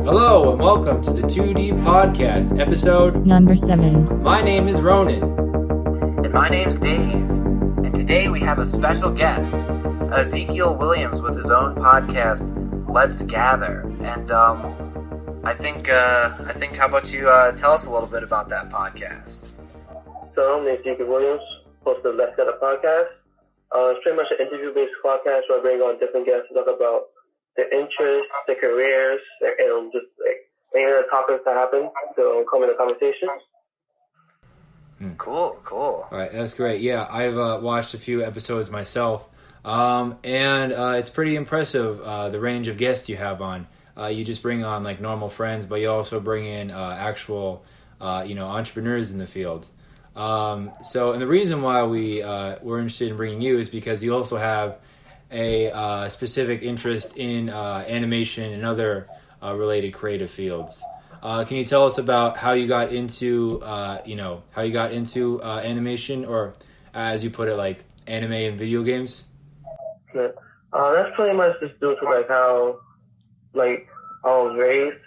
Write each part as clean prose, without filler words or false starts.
Hello and welcome to the 2D Podcast, episode number 7. My name is Ronan. And my name's Dave. And today we have a special guest, Ezekiel Williams, with his own podcast, Let's Gather. And I think how about you tell us a little bit about that podcast? So I'm Ezekiel Williams, host of Let's Gather podcast. It's pretty much an interview-based podcast where I bring on different guests to talk about their interests, their careers, and just any other topics that happen to come in the conversation. Cool. All right, that's great. Yeah, I've watched a few episodes myself, and it's pretty impressive, the range of guests you have on. You just bring on like normal friends, but you also bring in actual, entrepreneurs in the field. And the reason why we're interested in bringing you is because you also have a animation interest in animation and other related creative fields. Can you tell us about how you got into animation, or as you put it, like anime and video games? Yeah. That's pretty much just due to how I was raised.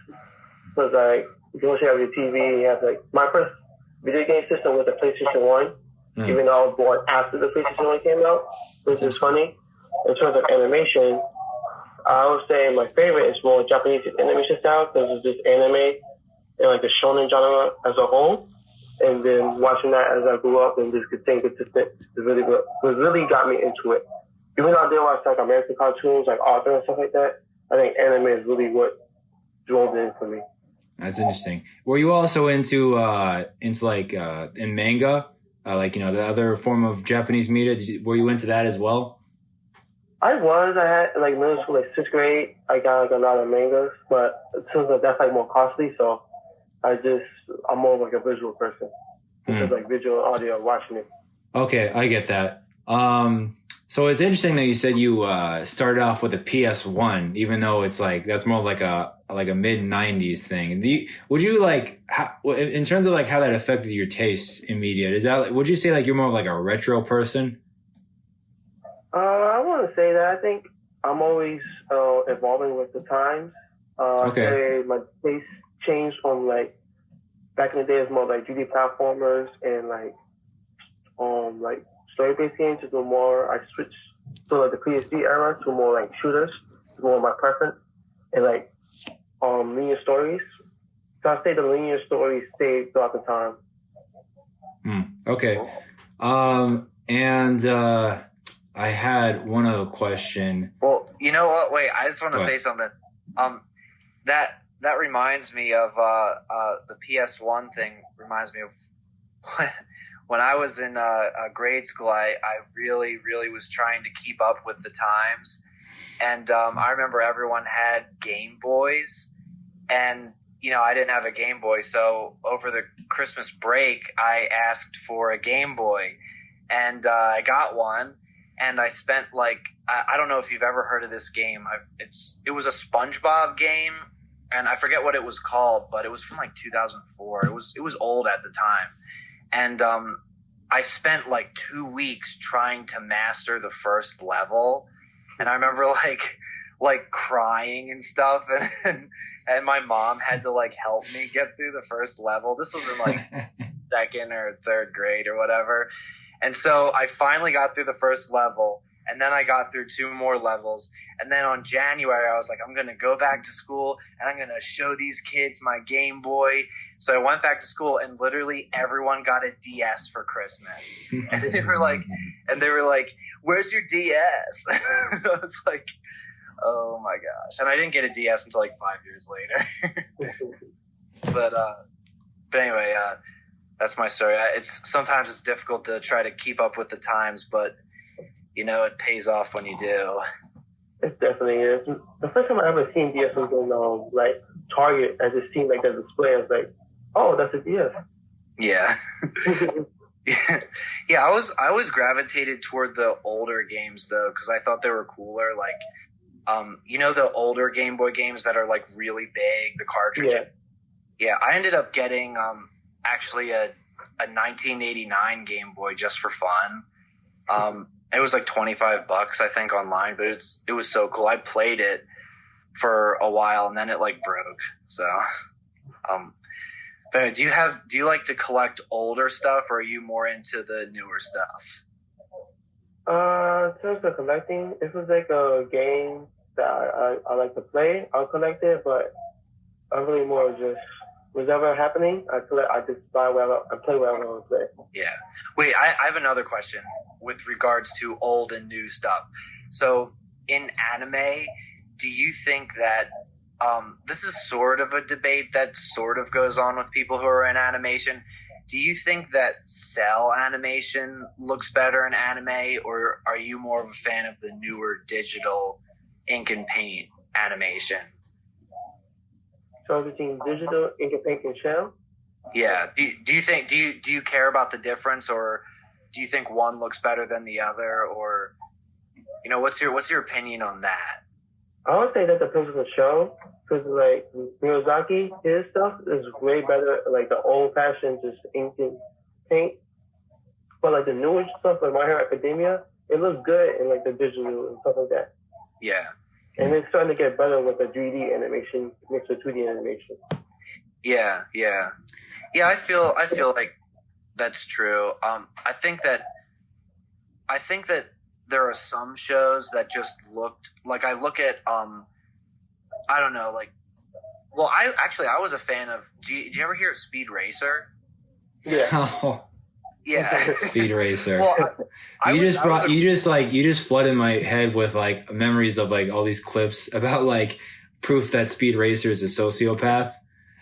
Because you watch your TV, you have my first video game system was the PlayStation 1, even though I was born after the PlayStation 1 came out, which is funny. In terms of animation, I would say my favorite is more Japanese animation style, because it's just anime and the shonen genre as a whole. And then watching that as I grew up and just staying consistent really got me into it. Even though I did watch American cartoons like Arthur and stuff like that, I think anime is really what drove it in for me. That's interesting. Were you also into in manga, the other form of Japanese media? Were you into that as well? I had middle school, 6th grade. I got a lot of mangas, but it turns out that's more costly. So I'm more of a visual person. Just visual audio, watching it. Okay, I get that. So it's interesting that you said you started off with a PS1, even though it's that's more like a mid '90s thing. Would you in terms of how that affected your tastes in media? Would you say you're more of a retro person? I wouldn't say that. I think I'm always evolving with the times. Okay. I'd say my taste changed from back in the day, it was more 2D platformers and story-based games to I switched to the PSD era to more shooters, more my preference, and linear stories. So I say the linear stories stayed throughout the time. Okay. I had one other question. Well, you know what? Wait, I just want to say something. That reminds me of the PS1 thing. Reminds me of when I was in grade school. I really, really was trying to keep up with the times, and I remember everyone had Game Boys, and I didn't have a Game Boy. So over the Christmas break, I asked for a Game Boy, and I got one. And I spent I don't know if you've ever heard of this game. It was a SpongeBob game, and I forget what it was called, but it was from 2004. It was old at the time, and I spent 2 weeks trying to master the first level, and I remember crying and stuff, and my mom had to help me get through the first level. This was in second or third grade or whatever. And so I finally got through the first level, and then I got through 2 more levels. And then on January, I was I'm going to go back to school, and I'm going to show these kids my Game Boy. So I went back to school, and literally everyone got a DS for Christmas. And they were like, "Where's your DS?" I was like, "Oh my gosh!" And I didn't get a DS until 5 years later. But anyway. That's my story. Sometimes it's difficult to try to keep up with the times, but it pays off when you do. It definitely is. The first time I ever seen DS was in Target. I just seen the display. I was oh, that's a DS. Yeah. Yeah. I was gravitated toward the older games though, because I thought they were cooler. The older Game Boy games that are really big, the cartridge. Yeah. I ended up getting actually a 1989 Game Boy just for fun. It was $25, I think, online, but it was so cool. I played it for a while, and then it like broke. So, but do you like to collect older stuff, or are you more into the newer stuff? In terms of collecting, if it's like a game that I like to play, I'll collect it, but I'm really more just whatever happening, I just buy whatever, I play whatever I want to play. Yeah. Wait, I have another question with regards to old and new stuff. So in anime, do you think that this is sort of a debate that sort of goes on with people who are in animation? Do you think that cell animation looks better in anime, or are you more of a fan of the newer digital ink and paint animation? So between digital, ink and paint, and shell? Yeah. Do you care about the difference, or do you think one looks better than the other, or what's your opinion on that? I would say that depends on the show, because like Miyazaki, his stuff is way better, like the old fashioned just ink and paint. But like the newer stuff, like My Hero Academia, it looks good in like the digital and stuff like that. Yeah. And it's starting to get better with the 3D animation mixed with 2D animation. Yeah. I feel like that's true. I think that there are some shows that just looked like, I look at I don't know, like, well, I was a fan of. Did you ever hear of Speed Racer? Yeah. Oh, Yeah. Speed Racer. Well, you just flooded my head with like memories of like all these clips about like proof that Speed Racer is a sociopath.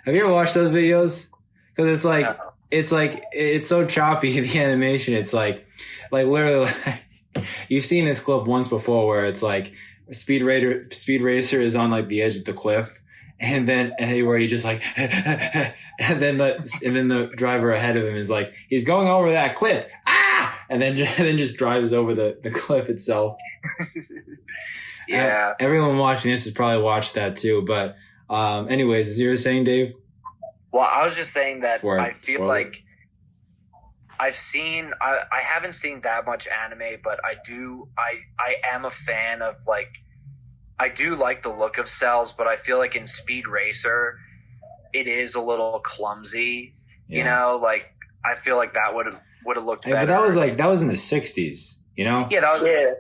Have you ever watched those videos? Because it's so choppy, the animation. It's like literally, you've seen this clip once before where it's like Speed Racer is on like the edge of the cliff, and then where he just like, and then the driver ahead of him is like, he's going over that cliff, and then just drives over the cliff itself. Yeah. Everyone watching this has probably watched that too. But anyways, as you were saying, Dave? Well, I was just saying that I feel spoiler. like I haven't seen that much anime, but I am a fan of, like, I do like the look of cells, but I feel like in Speed Racer, it is a little clumsy, like, I feel like that would have looked better. But that was in the 60s, Yeah, that was, Yeah.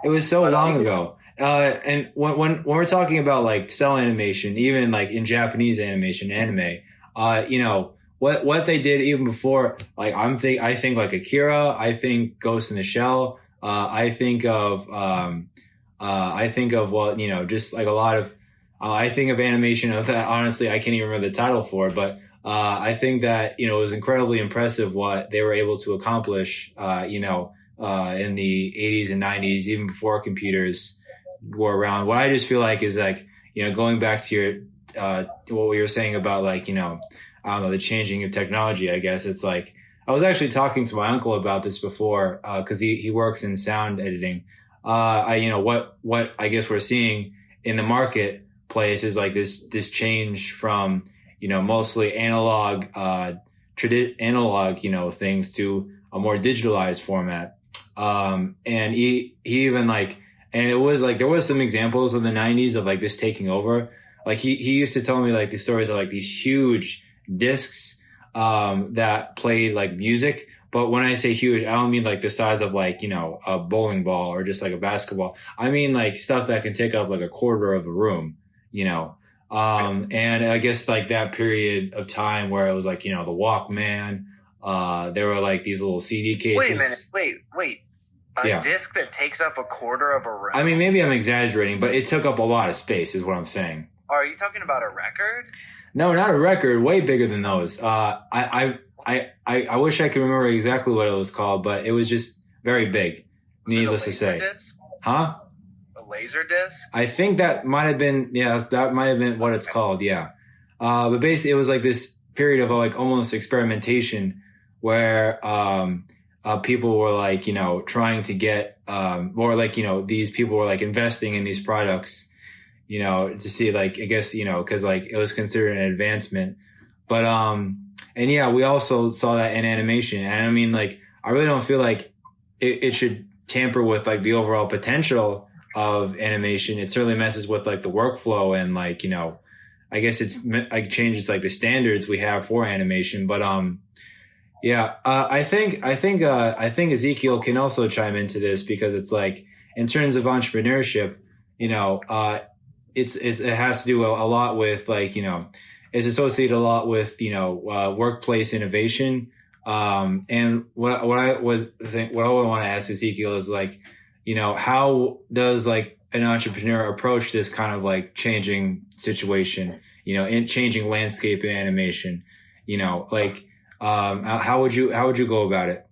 It was so long ago. And when we're talking about like cell animation, even like in Japanese animation, anime, what they did even before, like I think like Akira, I think Ghost in the Shell, I think of just like a lot of, I think of animation of that. Honestly, I can't even remember the title for it, but I think that it was incredibly impressive what they were able to accomplish, in the 80s and 90s, even before computers were around. What I just feel like is like, going back to your, what we were saying about like, I don't know, the changing of technology, I guess it's like, I was actually talking to my uncle about this before, cause he works in sound editing. What I guess we're seeing in the marketplace is like this change from, mostly analog, things to a more digitalized format. And he even like, and it was like, there was some examples of the 90s of like this taking over. Like he used to tell me like these stories of like these huge discs, that played like music. But when I say huge, I don't mean like the size of like, a bowling ball or just like a basketball. I mean like stuff that can take up like a quarter of a room, and I guess like that period of time where it was like, the Walkman, there were like these little CD cases. Wait a minute. Wait. A disc that takes up a quarter of a room? I mean, maybe I'm exaggerating, but it took up a lot of space is what I'm saying. Are you talking about a record? No, not a record. Way bigger than those. I wish I could remember exactly what it was called, but it was just very big. Needless to say. Disc? Huh? A laser disc? I think that might have been, that might have been what it's called. Yeah. But basically it was like this period of like almost experimentation where, people were like, trying to get, more like, these people were like investing in these products, to see like, I guess, cause like it was considered an advancement, but, and yeah, we also saw that in animation. And I mean, like, I really don't feel like it should tamper with like the overall potential of animation. It certainly messes with like the workflow and like, you know, I guess it's like changes like the standards we have for animation. But yeah, I think Ezekiel can also chime into this because it's like in terms of entrepreneurship, you know, it has to do a lot with like, you know, it's associated a lot with, you know, workplace innovation. And what I want to ask Ezekiel is like, you know, how does like an entrepreneur approach this kind of like changing situation, you know, in changing landscape in animation, you know, like, how would you go about it?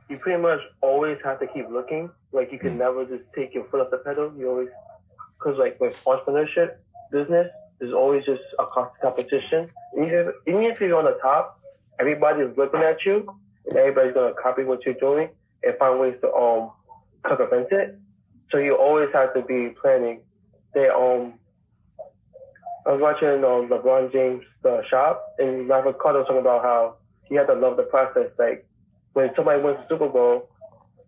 You pretty much always have to keep looking. Like you can never just take your foot off the pedal. You always, cause like with entrepreneurship business, there's always just a competition. Even if you're on the top, everybody's looking at you and everybody's going to copy what you're doing and find ways to, circumvent it. So you always have to be planning. I was watching LeBron James The Shop, and Michael Carter was talking about how you have to love the process. Like when somebody wins the Super Bowl,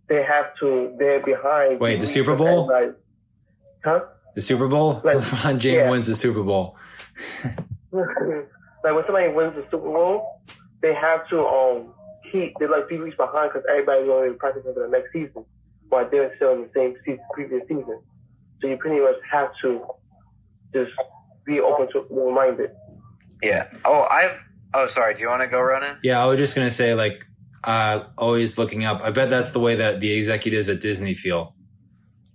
they're behind. Wait, the Super Bowl? Huh? The Super Bowl? Like, LeBron James wins the Super Bowl. Like when somebody wins the Super Bowl, they have to they're like 3 weeks behind because everybody's already practicing for the next season, while they're still in the same previous season. So you pretty much have to just be open-minded. Yeah. Sorry. Do you want to go, Ronan? Yeah, I was just gonna say like, always looking up. I bet that's the way that the executives at Disney feel.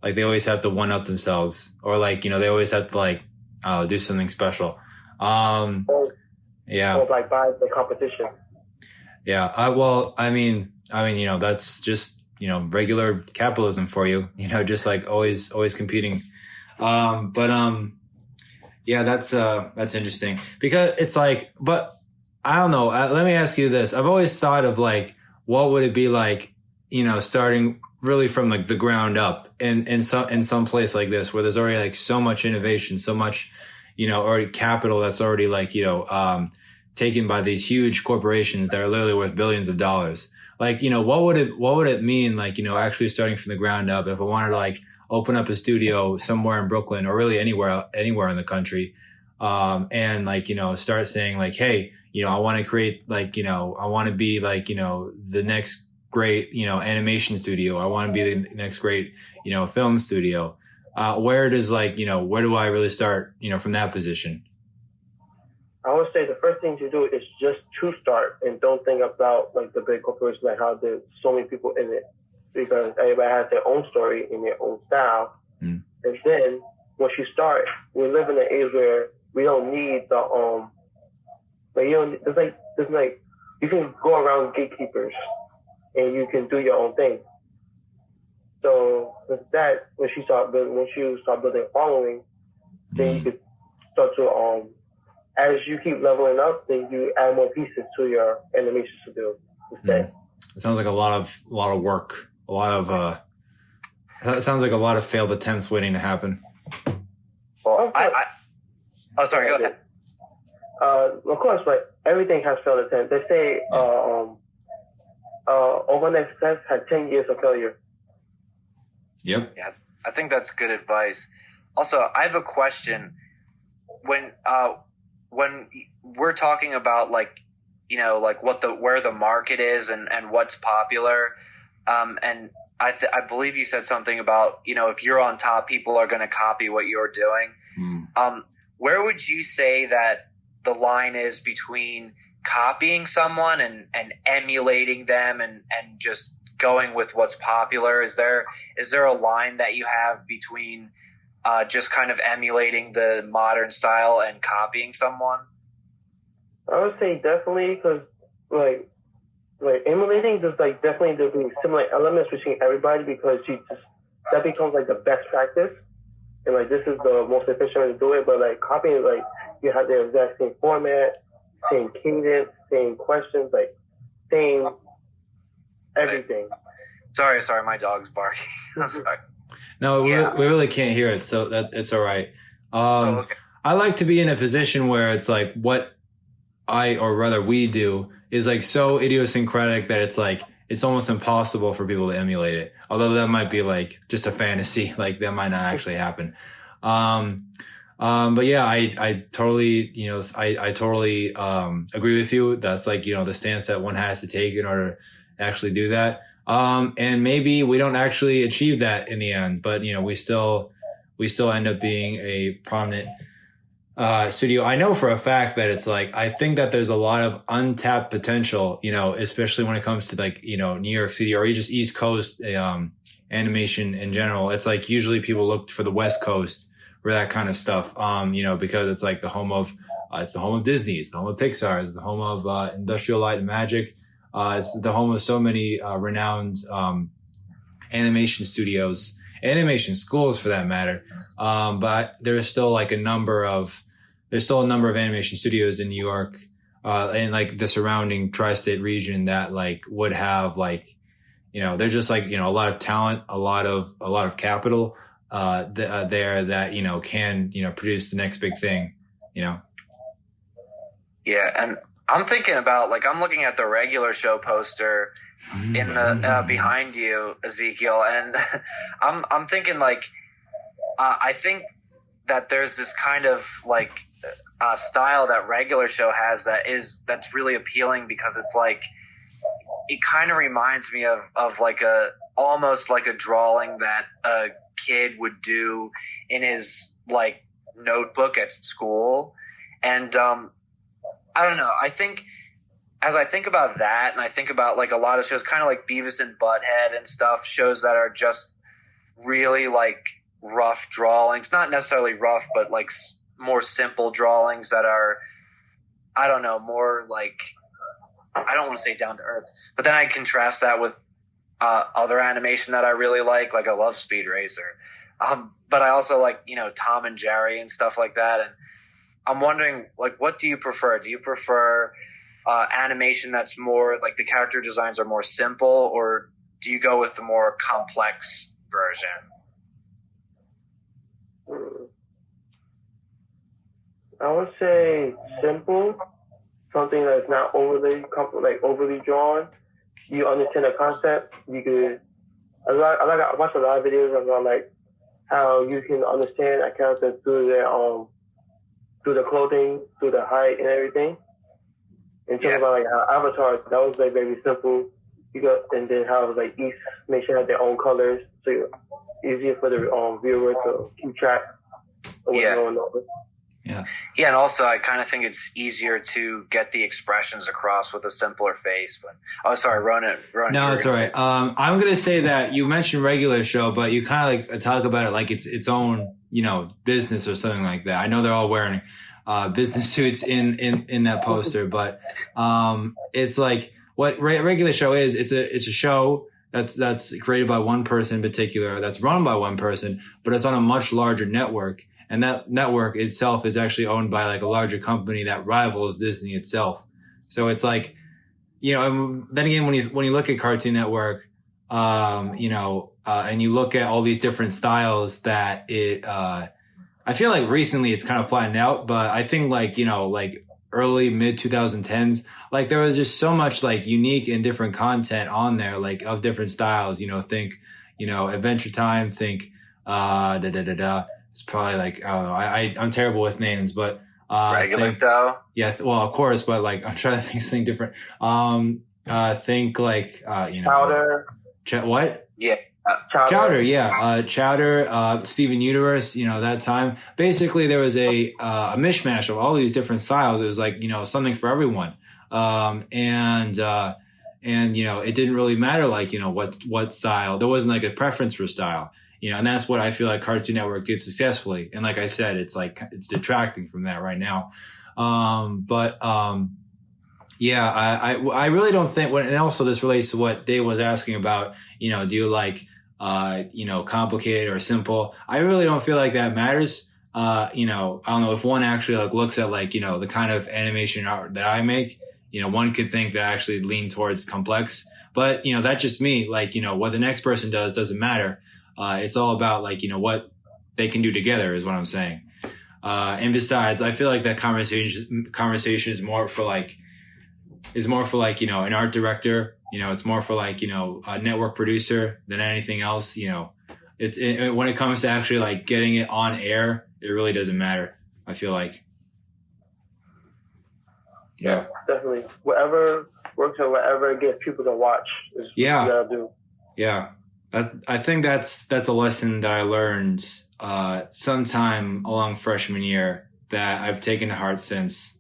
Like they always have to one up themselves, or like, you know, they always have to like, do something special. Yeah. Or like buy the competition. Yeah. Well, I mean, you know, that's just, you know, regular capitalism for you, you know, just like always competing. Yeah, that's interesting because it's like, but I don't know. Let me ask you this. I've always thought of like, what would it be like, you know, starting really from like the ground up in some place like this where there's already like so much innovation, so much, you know, already capital that's already like, you know, taken by these huge corporations that are literally worth billions of dollars. Like, you know, what would it mean, like, you know, actually starting from the ground up if I wanted to like open up a studio somewhere in Brooklyn or really anywhere in the country, and like, you know, start saying like, hey, you know, I want to create like, you know, I want to be like, you know, the next great, you know, animation studio. I want to be the next great, you know, film studio. Where do I really start, you know, from that position? I would say the first thing to do is just to start and don't think about like the big corporations, like how there's so many people in it, because everybody has their own story and their own style. And then once you start, we live in an age where we don't need the like there's like you can go around gatekeepers and you can do your own thing. So with that, once you start building a following, then you could start to as you keep leveling up, then you add more pieces to your animation studio to stay. It sounds like a lot of work. It sounds like a lot of failed attempts waiting to happen. Well, sorry, go ahead. Of course, but everything has failed attempts. They say overnight success had 10 years of failure. Yep. Yeah, I think that's good advice. Also, I have a question. When we're talking about like, you know, like where the market is and what's popular, and I believe you said something about, you know, if you're on top, people are going to copy what you're doing. Where would you say that the line is between copying someone and emulating them and just going with what's popular? Is there a line that you have between just kind of emulating the modern style and copying someone? I would say definitely, because like emulating, there's like definitely there'll be similar elements between everybody, because that becomes like the best practice, and like this is the most efficient way to do it. But like copying, like you have the exact same format, same cadence, same questions, like same everything. Sorry, my dog's barking. I'm sorry. No, we really can't hear it, so that it's all right. Okay. I like to be in a position where it's like what we do is like so idiosyncratic that it's like it's almost impossible for people to emulate it. Although that might be like just a fantasy, like that might not actually happen. But yeah, I totally, I totally, agree with you. That's like, the stance that one has to take in order to actually do that. And maybe we don't actually achieve that in the end, but we still end up being a prominent studio. I know for a fact that it's like, I think that there's a lot of untapped potential, especially when it comes to like, New York City or just East Coast, animation in general. It's like usually people look for the West Coast for that kind of stuff, because it's like the home of Disney, it's the home of Pixar, it's the home of Industrial Light and Magic. It's the home of so many renowned animation studios, animation schools for that matter. But there's still like a number of animation studios in New York and like the surrounding tri-state region that like would have like, there's just like, a lot of talent, a lot of capital there that, can, produce the next big thing, Yeah. And I'm thinking about, like, I'm looking at the regular show poster in the behind you, Ezekiel, and I'm thinking like, I think that there's this kind of like style that regular show has that's really appealing because it's like, it kind of reminds me of like almost like a drawing that a kid would do in his like notebook at school. And I don't know, I think as I think about that, and I think about like a lot of shows kind of like Beavis and Butthead and stuff, shows that are just really like rough drawings, not necessarily rough, but like more simple drawings that are, I don't know, more like, I don't want to say down to earth, but then I contrast that with other animation that I really like I love Speed Racer. But I also like, Tom and Jerry and stuff like that. And I'm wondering, like, what do you prefer? Do you prefer animation that's more like the character designs are more simple, or do you go with the more complex version? I would say simple, something that's not overly overly drawn. You understand the concept. You could. I watch a lot of videos about like how you can understand a character through the clothing, through the height and everything. And talking about like how Avatar, that was like very simple. And then how like each nation had their own colors, so easier for the viewer to keep track of what's going on. Yeah. Yeah, and also I kind of think it's easier to get the expressions across with a simpler face. But sorry, Ronan. No, it's all right. I'm gonna say that you mentioned regular show, but you kind of like talk about it like it's its own, business or something like that. I know they're all wearing business suits in that poster, but it's like what regular show is. It's a show that's created by one person in particular, that's run by one person, but it's on a much larger network. And that network itself is actually owned by like a larger company that rivals Disney itself. So it's like, and then again, when you look at Cartoon Network, and you look at all these different styles that I feel like recently it's kind of flattened out, but I think like, like early mid 2010s, like there was just so much like unique and different content on there, like of different styles, think, Adventure Time, think, It's probably like, I don't know. I'm terrible with names, but regular though. Yeah, well, of course, but like I'm trying to think of something different. Think like Chowder. What? Yeah, Chowder. Yeah, Chowder. Steven Universe. That time. Basically, there was a mishmash of all these different styles. It was like something for everyone. And it didn't really matter like what style. There wasn't like a preference for style. And that's what I feel like Cartoon Network did successfully. And like I said, it's like, it's detracting from that right now. Yeah, I really don't think, and also this relates to what Dave was asking about, do you like, complicated or simple? I really don't feel like that matters. I don't know if one actually like looks at like, the kind of animation art that I make, one could think that I actually lean towards complex, but, that's just me. Like, what the next person does doesn't matter. It's all about like, what they can do together is what I'm saying. And besides, I feel like that conversation is more for like, is more for like, an art director. It's more for like, a network producer than anything else. When it comes to actually like getting it on air, it really doesn't matter. I feel like. Yeah, definitely. Whatever works or whatever gets people to watch is what you gotta do. Yeah. I think that's a lesson that I learned sometime along freshman year that I've taken to heart since.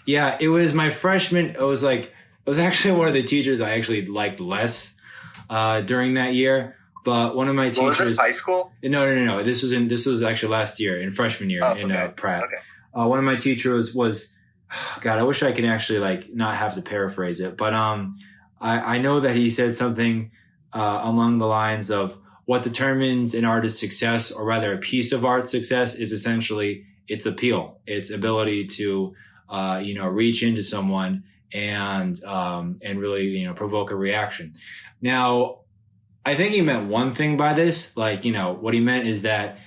Yeah, it was my freshman. It was actually one of the teachers I actually liked less during that year. But one of my teachers. Was this high school? No. This was actually last year in freshman year Pratt. Okay. One of my teachers was, God, I wish I could actually like not have to paraphrase it, but I know that he said something along the lines of what determines an artist's success, or rather a piece of art success, is essentially its appeal, its ability to reach into someone and really provoke a reaction. Now, I think he meant one thing by this, like what he meant is that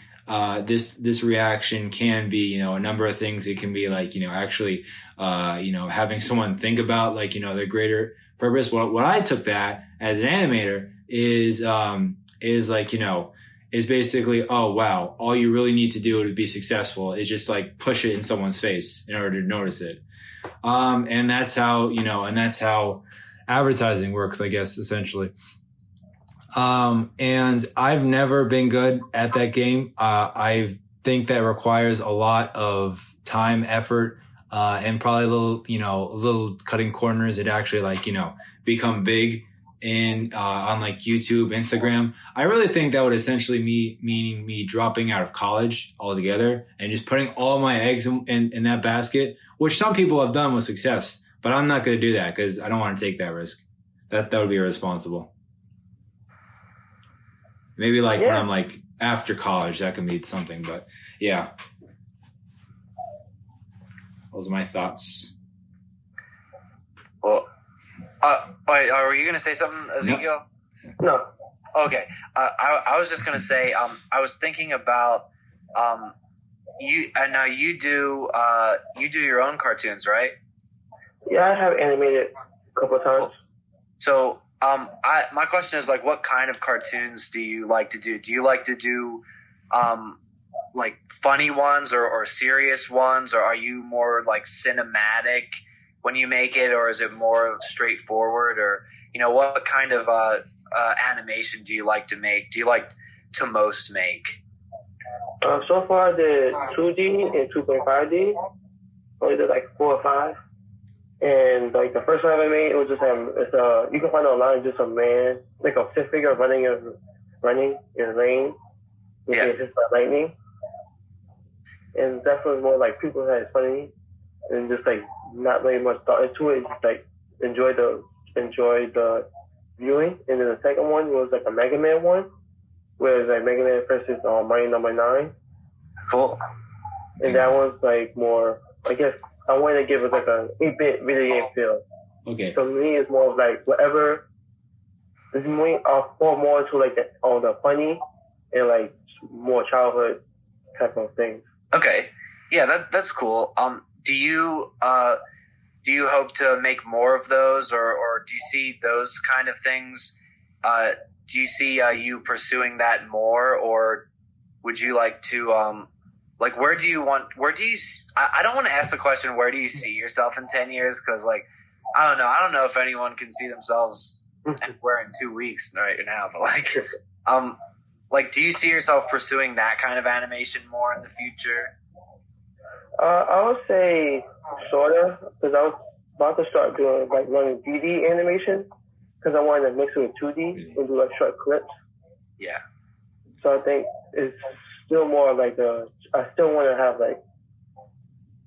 this reaction can be a number of things. It can be like actually having someone think about like their greater purpose. What I took that as an animator is like is basically, oh wow, all you really need to do to be successful is just like push it in someone's face in order to notice it. And that's how advertising works, I guess, essentially. And I've never been good at that game. I think that requires a lot of time, effort, and probably a little cutting corners. It actually like, become big on like YouTube, Instagram. I really think that would essentially meaning me dropping out of college altogether and just putting all my eggs in that basket, which some people have done with success, but I'm not going to do that because I don't want to take that risk. That would be irresponsible. Maybe like when I'm like after college, that can be something, but yeah. Those are my thoughts. Well, wait, are you going to say something, Ezekiel? No. Okay. I was just going to say, I was thinking about, now you do your own cartoons, right? Yeah, I have animated a couple of times. So, my question is like, what kind of cartoons do you like to do? Do you like to do, like funny ones or serious ones, or are you more like cinematic when you make it, or is it more straightforward, or, what kind of, animation do you like to make? Do you like to most make? So far I did 2D and 2.5D. Only did like 4 or 5. And like the first one I made, it was just you can find online just a man, like a stick figure running in rain, just by lightning. And that was more like people had funny and just like not really much thought into it. Just like enjoy the viewing. And then the second one was like a Mega Man one, where it's like Mega Man versus Mighty Number 9. Cool. And that one's like more, I guess, I want to give it like an 8-bit video game feel. Okay. So me, it's more of like whatever. It's more to like the funny and like more childhood type of things. Okay. Yeah, that's cool. Do you hope to make more of those, or do you see those kind of things? Do you see you pursuing that more, or would you like to like, I don't want to ask the question, where do you see yourself in 10 years? Because, like, I don't know if anyone can see themselves anywhere in 2 weeks right now, but like, do you see yourself pursuing that kind of animation more in the future? I would say sort of, because I was about to start doing like running 3D animation, because I wanted to mix it with 2D and do like short clips. Yeah. So I think it's still more like I still want to have like,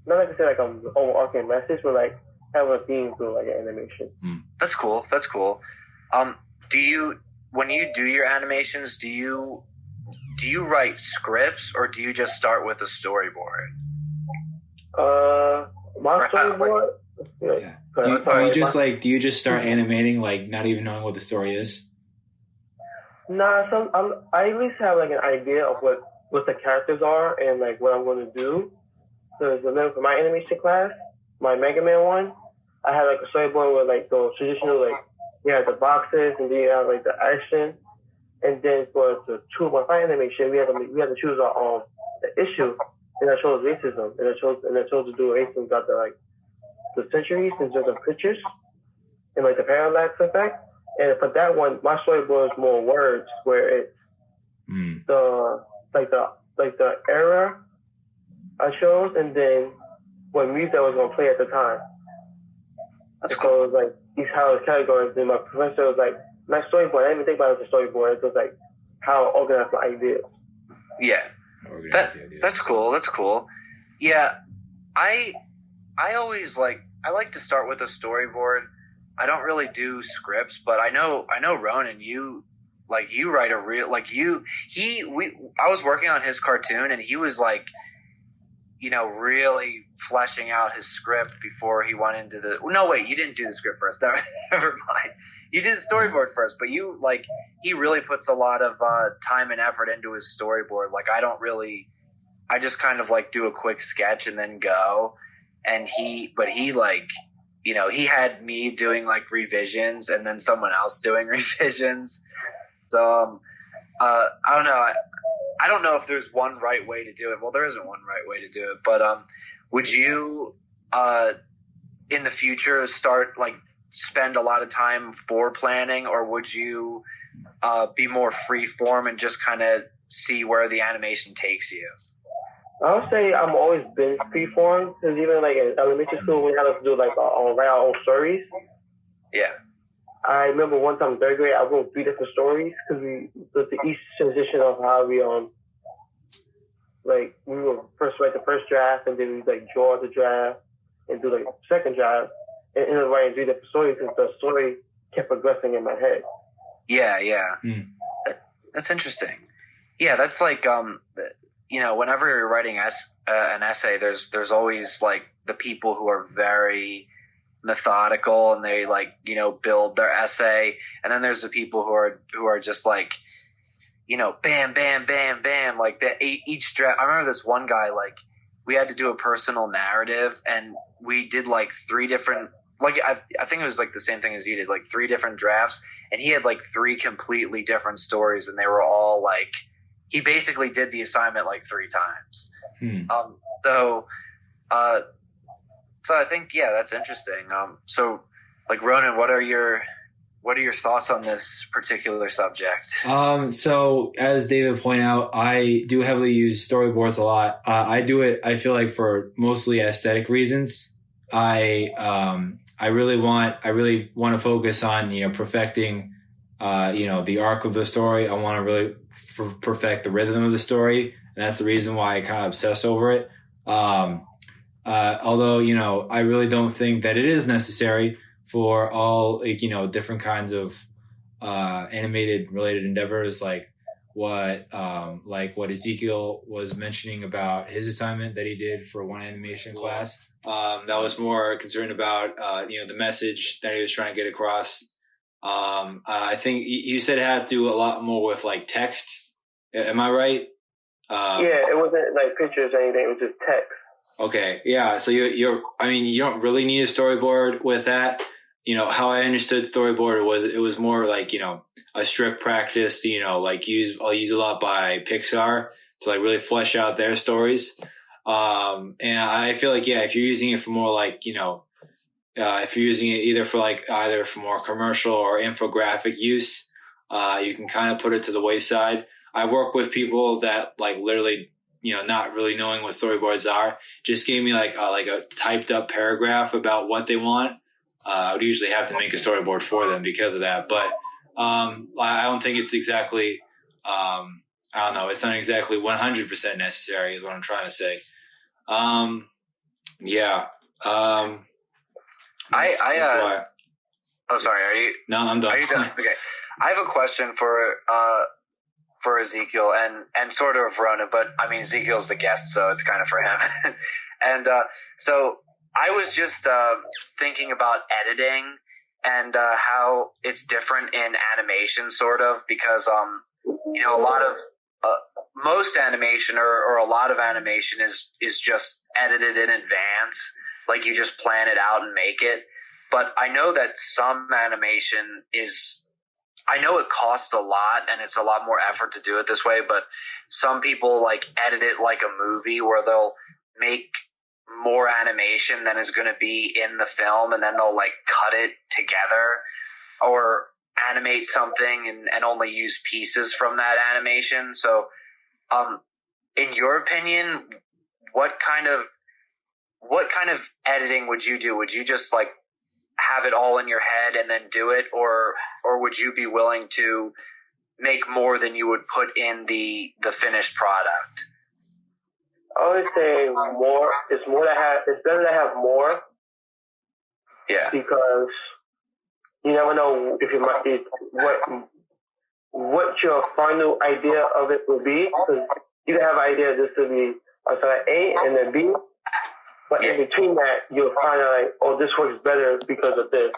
not like I said like an overarching message, but like have a theme to like an animation. That's cool. When you do your animations, do you write scripts, or do you just start with a storyboard? My storyboard. Do you just start animating like not even knowing what the story is? Nah, I at least have like an idea of what the characters are and like what I'm going to do. So for my animation class, my Mega Man one, I had like a storyboard with like those traditional like you had the boxes and then you have like the action, and then for the 2.5 animation we had to choose our the issue, and I chose racism, and I chose to do racism got the centuries and just the pictures and like the parallax effect. And for that one, my storyboard is more words, where it's the era I chose, and then what music I was gonna play at the time. That's so cool. it was like these how it's categorized. And my professor was like, my storyboard. I didn't even think about it as a storyboard. It was like how I organize my ideas. Yeah, that's cool. That's cool. Yeah, I always I like to start with a storyboard. I don't really do scripts, but I know Ronan, you write a real I was working on his cartoon and he was really fleshing out his script before he went into the. No, wait, you didn't do the script first. Never mind. You did the storyboard first, but you he really puts a lot of time and effort into his storyboard. I just kind of do a quick sketch and then go. And he had me doing revisions and then someone else doing revisions. So I don't know. I don't know if there's one right way to do it. Well, there isn't one right way to do it. But would you in the future spend a lot of time for planning, or would you be more free form and just kind of see where the animation takes you? I would say I'm always been freeform, because even in elementary school we had us do write our own stories. Yeah. I remember one time in third grade I wrote 3 different stories because we did each transition of how we we would first write the first draft and then we draw the draft and do the second draft and end up writing 3 different stories because the story kept progressing in my head. Yeah. That's interesting. Yeah, that's whenever you're writing an essay, there's always the people who are very methodical and they build their essay, and then there's the people who are just bam, bam, bam, bam, each draft. I remember this one guy, we had to do a personal narrative, and we did 3 different. I think it was the same thing as you did, 3 different drafts, and he had 3 completely different stories, and they were all he basically did the assignment 3 times. So I think, yeah, that's interesting. So Ronan, what are your thoughts on this particular subject? So as David pointed out, I do heavily use storyboards a lot. I do it, I feel for mostly aesthetic reasons. I really want to focus on, perfecting, the arc of the story. I want to really perfect the rhythm of the story. And that's the reason why I kind of obsess over it. Although, I really don't think that it is necessary for all, different kinds of, animated related endeavors, what Ezekiel was mentioning about his assignment that he did for one animation class. That was more concerned about, the message that he was trying to get across. I think you said it had to do a lot more with text. Am I right? Yeah, it wasn't pictures or anything. It was just text. Okay. Yeah. So you don't really need a storyboard with that. How I understood storyboard was more a strict practice, I'll use a lot by Pixar to really flesh out their stories. And I feel if you're using it for more if you're using it either for more commercial or infographic use, you can kind of put it to the wayside. I work with people that literally, not really knowing what storyboards are, just gave me a typed up paragraph about what they want. I would usually have to make a storyboard for them because of that. But I don't think it's exactly, I don't know, it's not exactly 100% necessary is what I'm trying to say. Yeah. Oh, sorry. Are you? No, I'm done. Are you done? Okay. I have a question for Ezekiel and sort of Ronan, but I mean, Ezekiel's the guest, so it's kind of for him. And so I was just thinking about editing and how it's different in animation, sort of, because a lot of most animation or a lot of animation is just edited in advance. You just plan it out and make it. but I know that some animation I know it costs a lot and it's a lot more effort to do it this way, but some people like edit it like a movie where they'll make more animation than is going to be in the film, and then they'll like cut it together or animate something and only use pieces from that animation. So, in your opinion, what kind of editing would you do? Would you just like have it all in your head and then do it, or would you be willing to make more than you would put in the finished product? I always say more. It's better to have more. Yeah. Because you never know if what your final idea of it will be. Because you can have an idea this will be A and then B, but in between that you'll find out like, oh, this works better because of this.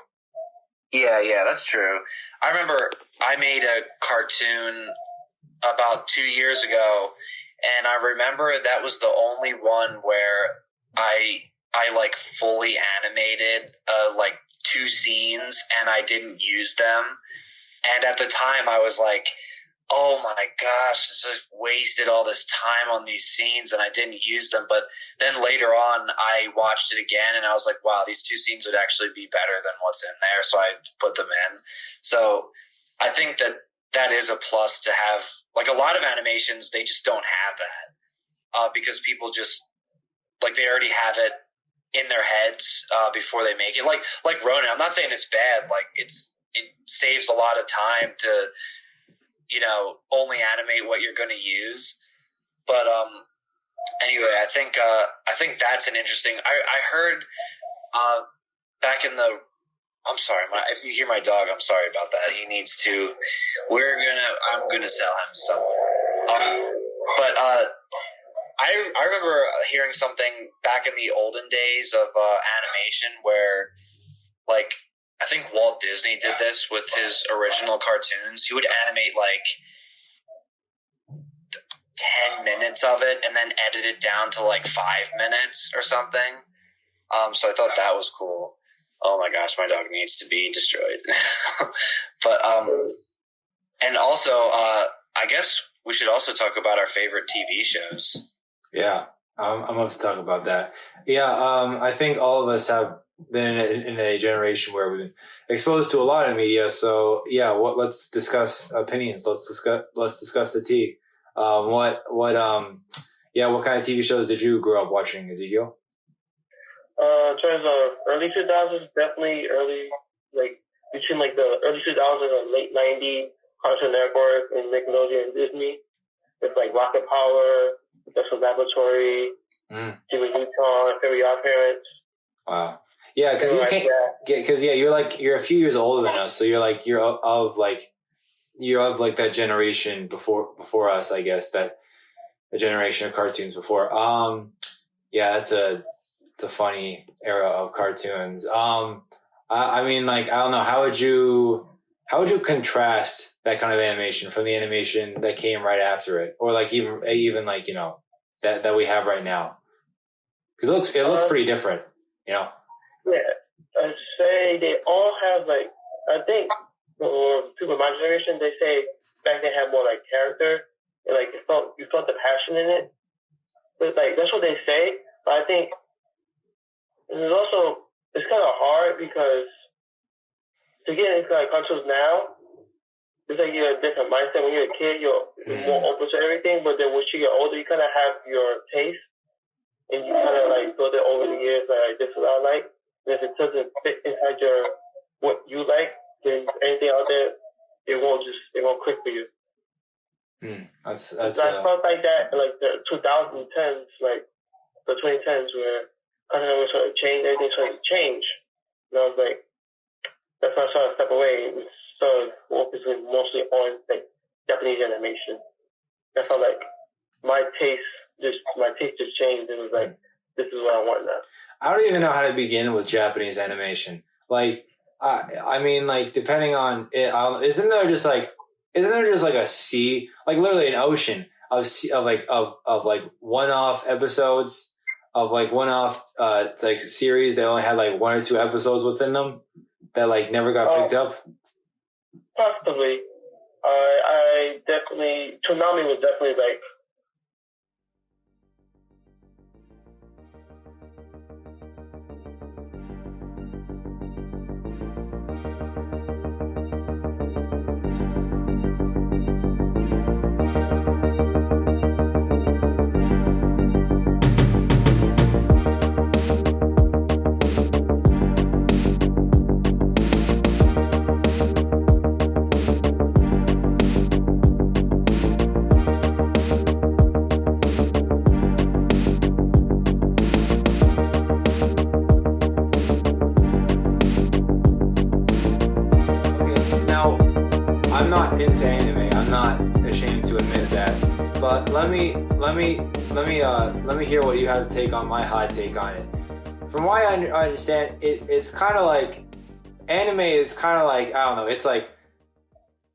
Yeah, that's true. I remember I made a cartoon about 2 years ago, and I remember that was the only one where I like fully animated like 2 scenes and I didn't use them. And at the time I was like, oh my gosh, this just wasted all this time on these scenes and I didn't use them. But then later on I watched it again and I was like, wow, these 2 scenes would actually be better than what's in there. So I put them in. So I think that is a plus to have. Like a lot of animations, they just don't have that because people just like they already have it in their heads before they make it. Like Ronan, I'm not saying it's bad. Like it saves a lot of time to, you know, only animate what you're going to use. But anyway, I think that's an interesting. I heard back in the. I'm sorry, if you hear my dog, I'm sorry about that. He needs to. I'm gonna sell him to someone. But I remember hearing something back in the olden days of animation where, like, I think Walt Disney did this with his original cartoons. He would animate like 10 minutes of it and then edit it down to like 5 minutes or something. So I thought that was cool. Oh my gosh, my dog needs to be destroyed. But and also I guess we should also talk about our favorite TV shows. Yeah, I'm up to talk about that. Yeah, I think all of us have been in a generation where we've been exposed to a lot of media. So yeah, let's discuss opinions. Let's discuss the tea. What kind of TV shows did you grow up watching, Ezekiel? In terms of early 2000s, definitely early, like between like the early 2000s and late 90s, Cartoon Network and Nickelodeon and Disney. It's like Rocket Power, Special Laboratory, Jimmy Neutron, Fairy Odd Parents. Wow. Yeah, because you can't. Because you're a few years older than us, so you're of that generation before us, I guess, that the generation of cartoons before. Yeah, it's a funny era of cartoons. I mean, like, I don't know, how would you contrast that kind of animation from the animation that came right after it, or like even like, you know, that we have right now? Because it looks pretty different, you know. Yeah, I'd say they all have like, I think people of my generation, they say back then had more like character, and like you felt the passion in it. But like that's what they say. But I think it's kind of hard because to get into like cartoons now, it's like you're a different mindset. When you're a kid, you're more open to everything. But then once you get older, you kind of have your taste, and you kind of like build it over the years. Like, this is what I like. And if it doesn't fit inside what you like, then anything out there, it won't click for you. I felt like that in like the 2010s, like the 2010s, where Cartoon Network started to change, everything started to change. And I was like, that's when I started to step away and started focusing mostly on like Japanese animation. I felt like my taste just changed, and it was like, this is what I want now. I don't even know how to begin with Japanese animation. Like, I mean, like, depending on it, isn't there just like a sea, like literally an ocean of like one-off episodes of like one-off like series that only had like 1 or 2 episodes within them that like never got picked up? Possibly. I definitely Toonami was definitely like. I'm not into anime. I'm not ashamed to admit that. But let me hear what you have to take on my hot take on it. From what I understand, it's kind of like anime is kind of like, I don't know. It's like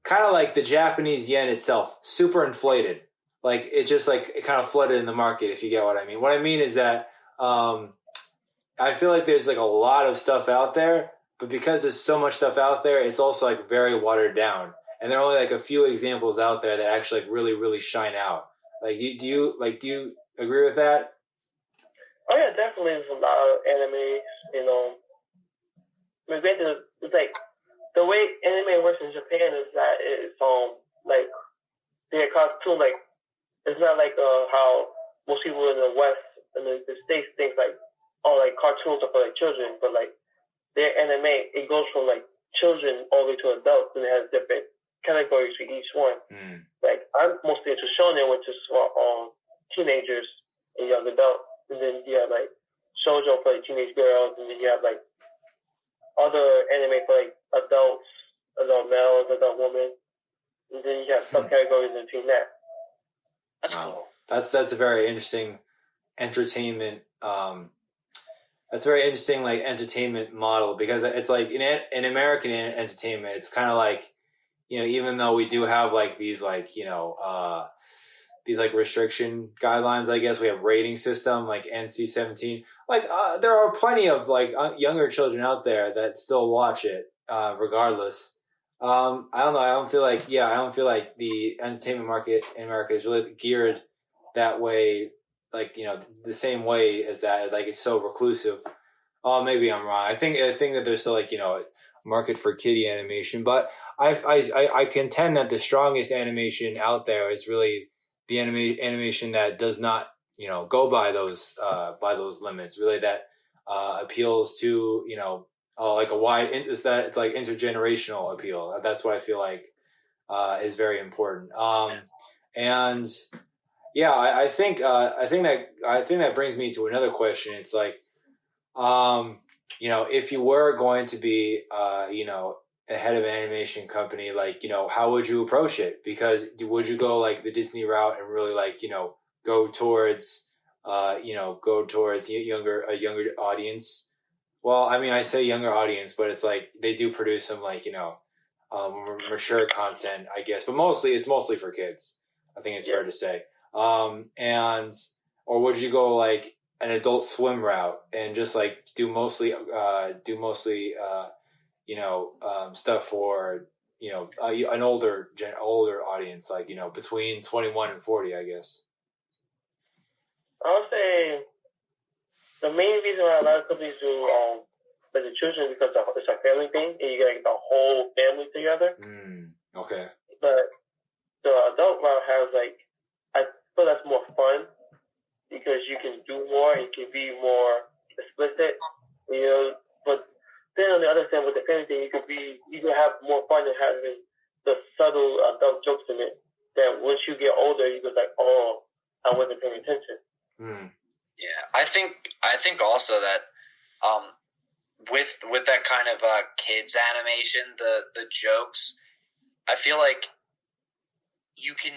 kind of like the Japanese yen itself, super inflated. Like it just like it kind of flooded in the market. If you get what I mean. What I mean is that I feel like there's like a lot of stuff out there, but because there's so much stuff out there, it's also like very watered down. And there are only like a few examples out there that actually like really, really shine out. Like, do you agree with that? Oh yeah, definitely. There's a lot of anime. You know, it's like the way anime works in Japan is that it's like they're cartoon. Like it's not like how most people in the West and the States think like like cartoons are for like children, but like their anime it goes from like children all the way to adults, and it has different categories for each one. Like I'm mostly into shonen, which is for teenagers and young adults, and then you have like shoujo for like teenage girls, and then you have like other anime for like adults, adult males, adult women, and then you have subcategories in between that. That's cool. That's a very interesting entertainment. That's a very interesting like entertainment model because it's like in American entertainment, it's kind of like, you know, even though we do have like these like, you know, these like restriction guidelines, I guess we have rating system like NC-17. Like there are plenty of like younger children out there that still watch it regardless. I don't know. I don't feel like the entertainment market in America is really geared that way. Like, you know, the same way as that. Like it's so reclusive. Oh, maybe I'm wrong. I think that there's still like, you know, a market for kiddie animation, but I contend that the strongest animation out there is really the animation that does not, you know, go by those limits. Really, that appeals to, you know, like a wide. It's like intergenerational appeal. That's what I feel like is very important. And yeah, I think that brings me to another question. It's like, you know, if you were going to be, you know, a head of an animation company, like, you know, how would you approach it? Because would you go like the Disney route and really like, you know, go towards a younger audience? Well, I mean, I say younger audience, but it's like they do produce some like, you know, mature content, I guess, but it's mostly for kids. I think it's fair to say. Or would you go like an Adult Swim route and just like do mostly you know, stuff for, you know, an older audience, like, you know, between 21 and 40, I guess. I would say the main reason why a lot of companies do like the children because it's a family thing and you get like the whole family together. Okay. But the adult route has like I feel that's more fun because you can do more, you can be more explicit, you know. But then on the other side, with the family thing, you can have more fun in having the subtle adult jokes in it. That once you get older, you go like, oh, I wasn't paying attention. Yeah, I think also that with that kind of kids animation, the jokes, I feel like you can,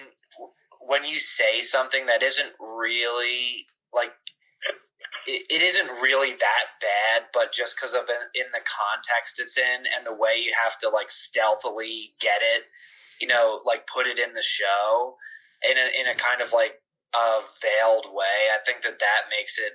when you say something that isn't really like. It isn't really that bad, but just because of in the context it's in and the way you have to like stealthily get it, you know, like put it in the show in a kind of like a veiled way. I think that makes it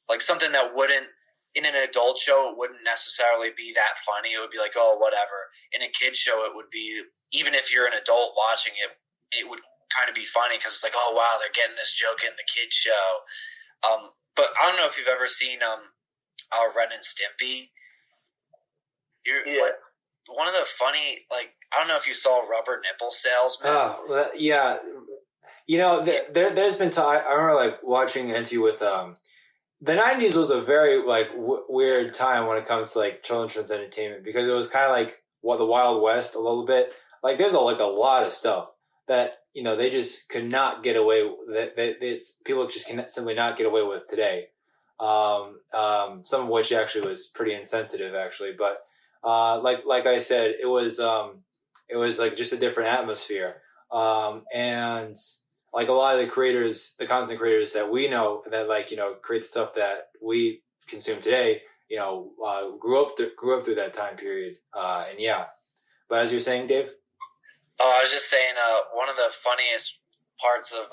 like something that wouldn't, in an adult show, it wouldn't necessarily be that funny. It would be like, oh, whatever. In a kid show, it would be, even if you're an adult watching it, it would kind of be funny because it's like, oh, wow, they're getting this joke in the kid show. But I don't know if you've ever seen Ren and Stimpy. Like, one of the funny, like, I don't know if you saw Rubber Nipple Salesman. Oh, well, yeah. You know, there's been time. I remember like watching NT with the 90s was a very like weird time when it comes to like children's entertainment because it was kind of like the Wild West a little bit. Like there's a lot of stuff that, you know, they just could not get away that people just can simply not get away with today. Some of which actually was pretty insensitive actually, but like I said, it was like just a different atmosphere. And like a lot of the content creators that we know that like, you know, create the stuff that we consume today, you know, grew up through that time period. And yeah, but as you're saying, Dave? I was just saying, one of the funniest parts of,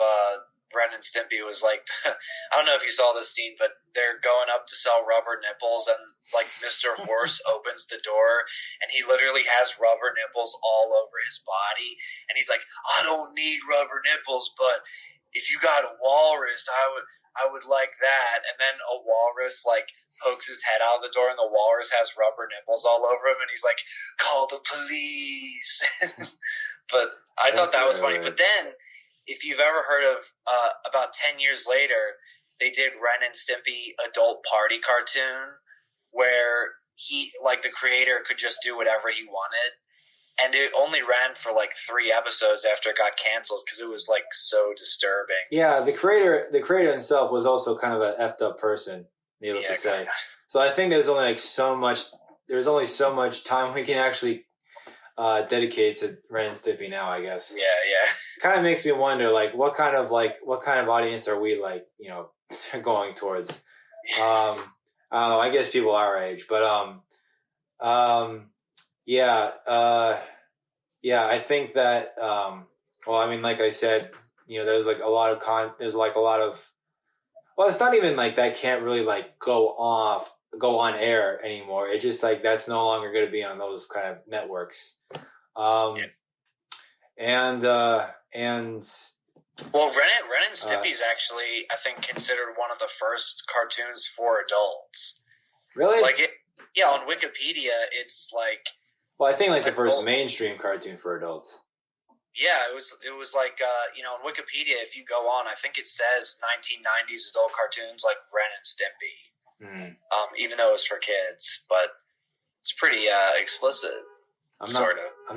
Ren and Stimpy was like, I don't know if you saw this scene, but they're going up to sell rubber nipples and like Mr. Horse opens the door and he literally has rubber nipples all over his body. And he's like, I don't need rubber nipples, but if you got a walrus, I would like that. And then a walrus like pokes his head out of the door and the walrus has rubber nipples all over him. And he's like, call the police. But I thought that was funny. But then, if you've ever heard of, about 10 years later, they did Ren and Stimpy adult party cartoon where the creator could just do whatever he wanted. And it only ran for like 3 episodes after it got canceled because it was like so disturbing. Yeah, the creator himself was also kind of an effed up person, needless to say. Kinda. So I think there's only so much time we can actually dedicated to Ren and Stimpy now, I guess. Yeah. Kind of makes me wonder, like, what kind of audience are we, like, you know, going towards? I don't know. I guess people our age, but yeah. I think that well, I mean, like I said, you know, there's like a lot of well, it's not even like that can't really like go on air anymore. It's just like that's no longer going to be on those kind of networks. And well, Ren and Stimpy is actually, I think, considered one of the first cartoons for adults. Really? Like it, yeah. On Wikipedia, it's like. Well, I think like the first mainstream cartoon for adults. Yeah, it was like you know, on Wikipedia, if you go on, I think it says 1990s adult cartoons like Ren and Stimpy. Even though it's for kids, but it's pretty explicit. I'm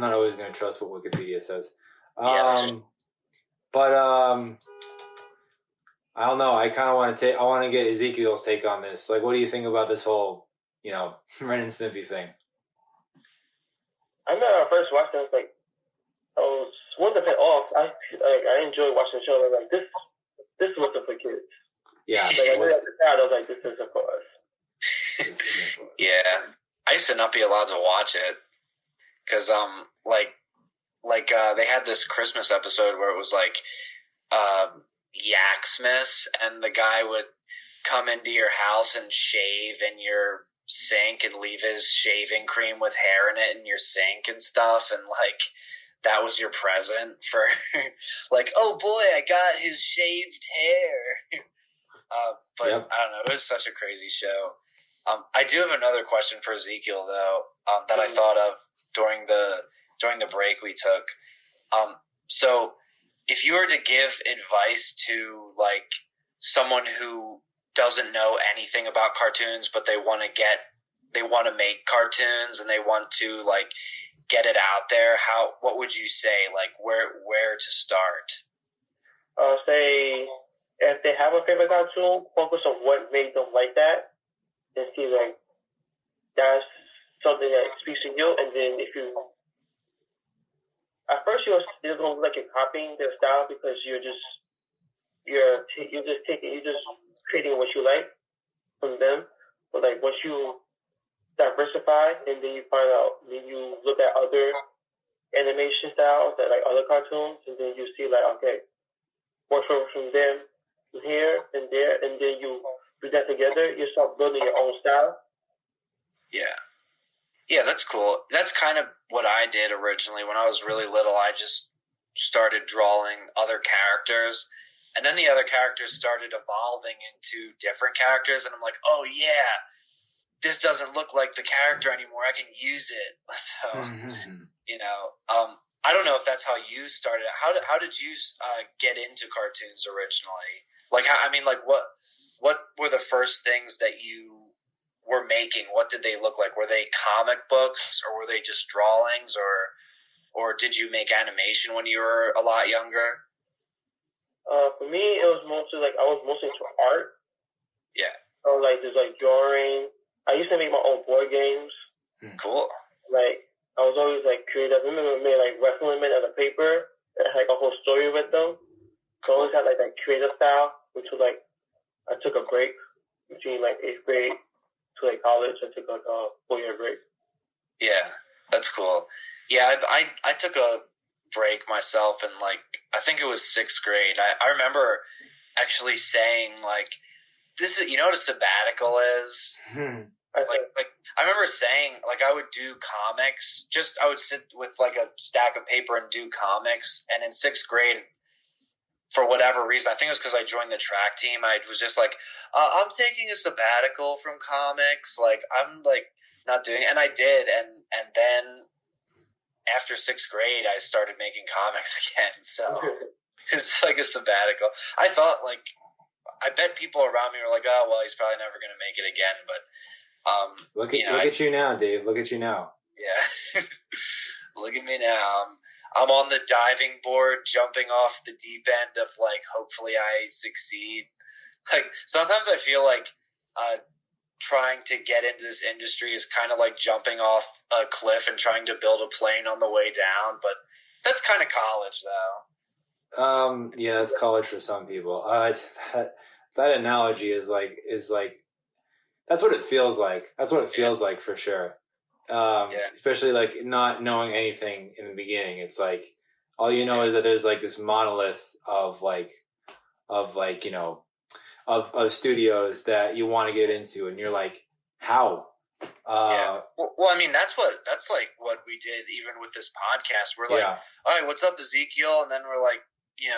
not always going to trust what Wikipedia says. But I don't know. I kind of want to I want to get Ezekiel's take on this. Like, what do you think about this whole, you know, Ren and Stimpy thing? I remember when I first watched it, I was like, I was one of the off. I enjoyed watching the show. I was like, this wasn't for kids. Yeah, like, I was like, this isn't for us. Yeah, I used to not be allowed to watch it because they had this Christmas episode where it was like Yaksmas, and the guy would come into your house and shave in your sink and leave his shaving cream with hair in it in your sink and stuff, and like that was your present for like, oh boy, I got his shaved hair. But yep. I don't know. It was such a crazy show. I do have another question for Ezekiel though, that I thought of during the break we took. So if you were to give advice to like someone who doesn't know anything about cartoons, but they want to make cartoons and they want to like get it out there, what would you say? Like where to start? Say if they have a favorite cartoon, focus on what made them like that, and see like that's something that speaks to you. And then if you at first you're going to look like you're copying their style because you're just creating what you like from them. But like once you diversify and then you find out, then you look at other animation styles that like other cartoons, and then you see like, okay, what's from them here and there, and then you put that together, you start building your own style. Yeah. Yeah, that's cool. That's kind of what I did originally. When I was really little, I just started drawing other characters. And then the other characters started evolving into different characters. And I'm like, oh, yeah, this doesn't look like the character anymore. I can use it. So, I don't know if that's how you started. How did you get into cartoons originally? Like, what were the first things that you were making? What did they look like? Were they comic books, or were they just drawings, or did you make animation when you were a lot younger? For me, it was mostly I was mostly into art. Yeah. So just drawing. I used to make my own board games. Cool. I was always creative. I remember I made wrestling men out of paper that had a whole story with them. So I always had that creative style, which was I took a break between 8th grade to college. I took a 4-year break. Yeah, that's cool. Yeah, I took a break myself in I think it was 6th grade. I remember actually saying this is, you know what a sabbatical is? I remember saying I would do comics. I would sit with a stack of paper and do comics. And in 6th grade, for whatever reason, I think it was because I joined the track team. I was just I'm taking a sabbatical from comics. I'm not doing it. And I did. And then after 6th grade, I started making comics again. So it's a sabbatical. I thought I bet people around me were oh, well, he's probably never going to make it again. But look at you now, Dave. Look at you now. Yeah. Look at me now. I'm on the diving board, jumping off the deep end of hopefully I succeed. Sometimes I feel trying to get into this industry is kind of jumping off a cliff and trying to build a plane on the way down. But that's kind of college, though. Yeah, that's college for some people. That analogy is that's what it feels like. That's what it feels like for sure. Especially not knowing anything in the beginning. It's all you know is that there's this monolith of studios that you want to get into, and you're how? Well, I mean, that's what we did even with this podcast. We're all right, what's up, Ezekiel? And then we're